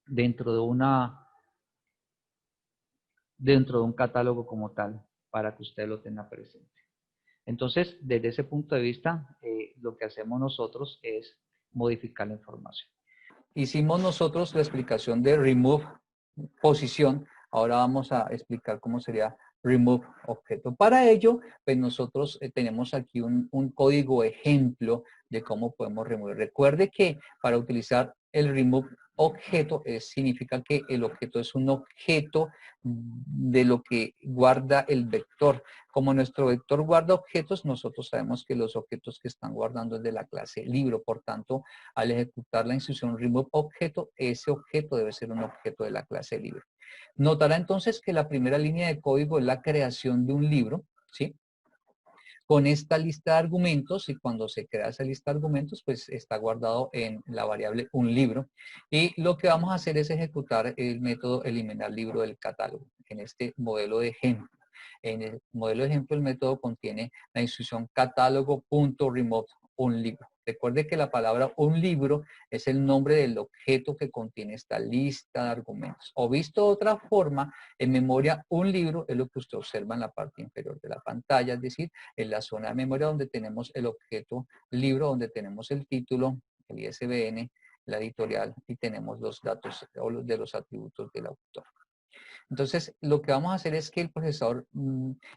dentro de una, dentro de un catálogo como tal, para que usted lo tenga presente. Entonces, desde ese punto de vista, lo que hacemos nosotros es modificar la información. Hicimos nosotros la explicación de remove posición. Ahora vamos a explicar cómo sería remove objeto. Para ello, pues nosotros tenemos aquí un código ejemplo de cómo podemos remover. Recuerde que para utilizar el remove objeto significa que el objeto es un objeto de lo que guarda el vector. Como nuestro vector guarda objetos, nosotros sabemos que los objetos que están guardando es de la clase libro. Por tanto, al ejecutar la instrucción remove objeto, ese objeto debe ser un objeto de la clase libro. Notará entonces que la primera línea de código es la creación de un libro, ¿sí? Con esta lista de argumentos, y cuando se crea esa lista de argumentos, pues está guardado en la variable un libro. Y lo que vamos a hacer es ejecutar el método eliminar libro del catálogo en este modelo de ejemplo. En el modelo de ejemplo, el método contiene la instrucción catálogo.remove un libro. Recuerde que la palabra un libro es el nombre del objeto que contiene esta lista de argumentos. O visto de otra forma, en memoria un libro es lo que usted observa en la parte inferior de la pantalla, es decir, en la zona de memoria donde tenemos el objeto libro, donde tenemos el título, el ISBN, la editorial y tenemos los datos de los atributos del autor. Entonces, lo que vamos a hacer es que el procesador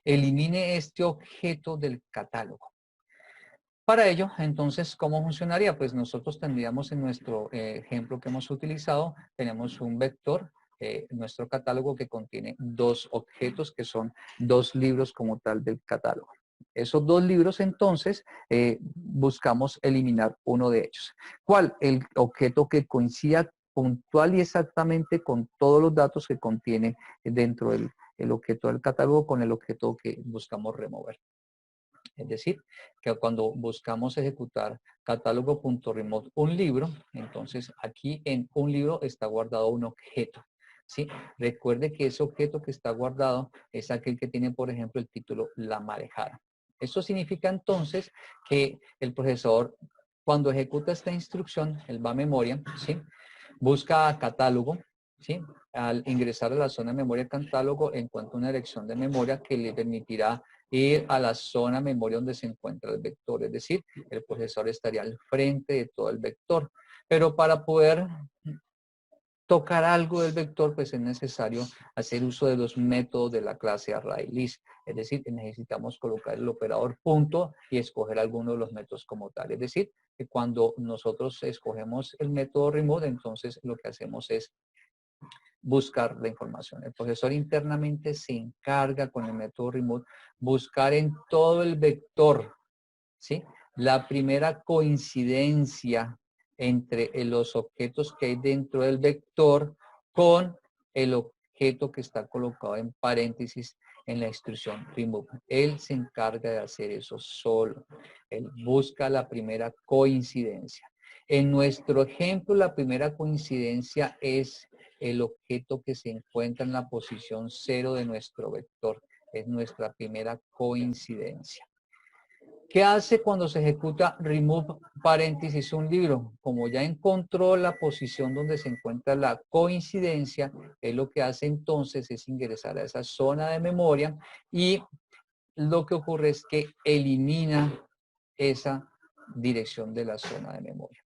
elimine este objeto del catálogo. Para ello, entonces, ¿cómo funcionaría? Pues nosotros tendríamos en nuestro ejemplo que hemos utilizado, tenemos un vector, nuestro catálogo que contiene dos objetos que son dos libros como tal del catálogo. Esos dos libros, entonces, buscamos eliminar uno de ellos. ¿Cuál? El objeto que coincida puntual y exactamente con todos los datos que contiene dentro del objeto del catálogo con el objeto que buscamos remover. Es decir, que cuando buscamos ejecutar catálogo.remove un libro, entonces aquí en un libro está guardado un objeto. ¿Sí? Recuerde que ese objeto que está guardado es aquel que tiene, por ejemplo, el título La Marejada. Eso significa entonces que el procesador, cuando ejecuta esta instrucción, él va a memoria, ¿sí? Busca catálogo, ¿sí? Al ingresar a la zona de memoria catálogo, encuentra una dirección de memoria que le permitirá ir a la zona memoria donde se encuentra el vector, es decir, el procesador estaría al frente de todo el vector. Pero para poder tocar algo del vector, pues es necesario hacer uso de los métodos de la clase ArrayList, es decir, necesitamos colocar el operador punto y escoger alguno de los métodos como tal. Es decir, que cuando nosotros escogemos el método remove, entonces lo que hacemos es buscar la información. El profesor internamente se encarga con el método remove buscar en todo el vector, ¿sí? La primera coincidencia entre los objetos que hay dentro del vector con el objeto que está colocado en paréntesis en la instrucción remove. Él se encarga de hacer eso solo. Él busca la primera coincidencia. En nuestro ejemplo, la primera coincidencia es el objeto que se encuentra en la posición 0 de nuestro vector. Es nuestra primera coincidencia. ¿Qué hace cuando se ejecuta remove paréntesis un libro? Como ya encontró la posición donde se encuentra la coincidencia, él lo que hace entonces es ingresar a esa zona de memoria y lo que ocurre es que elimina esa dirección de la zona de memoria.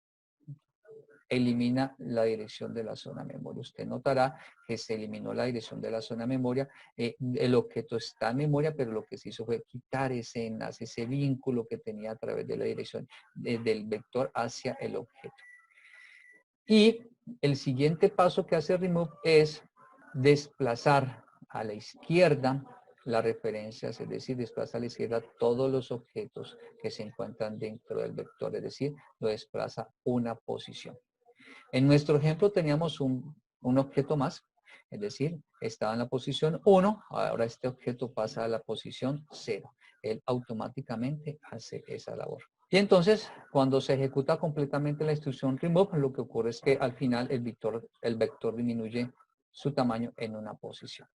Elimina la dirección de la zona memoria. Usted notará que se eliminó la dirección de la zona memoria. El objeto está en memoria, pero lo que se hizo fue quitar ese enlace, ese vínculo que tenía a través de la dirección del vector hacia el objeto. Y el siguiente paso que hace remove es desplazar a la izquierda las referencias, es decir, desplaza a la izquierda todos los objetos que se encuentran dentro del vector, es decir, lo desplaza una posición. En nuestro ejemplo teníamos un objeto más Es decir, estaba en la posición 1, ahora este objeto pasa a la posición 0. Él automáticamente hace esa labor. Y entonces, cuando se ejecuta completamente la instrucción remove, lo que ocurre es que al final el vector disminuye su tamaño en una posición.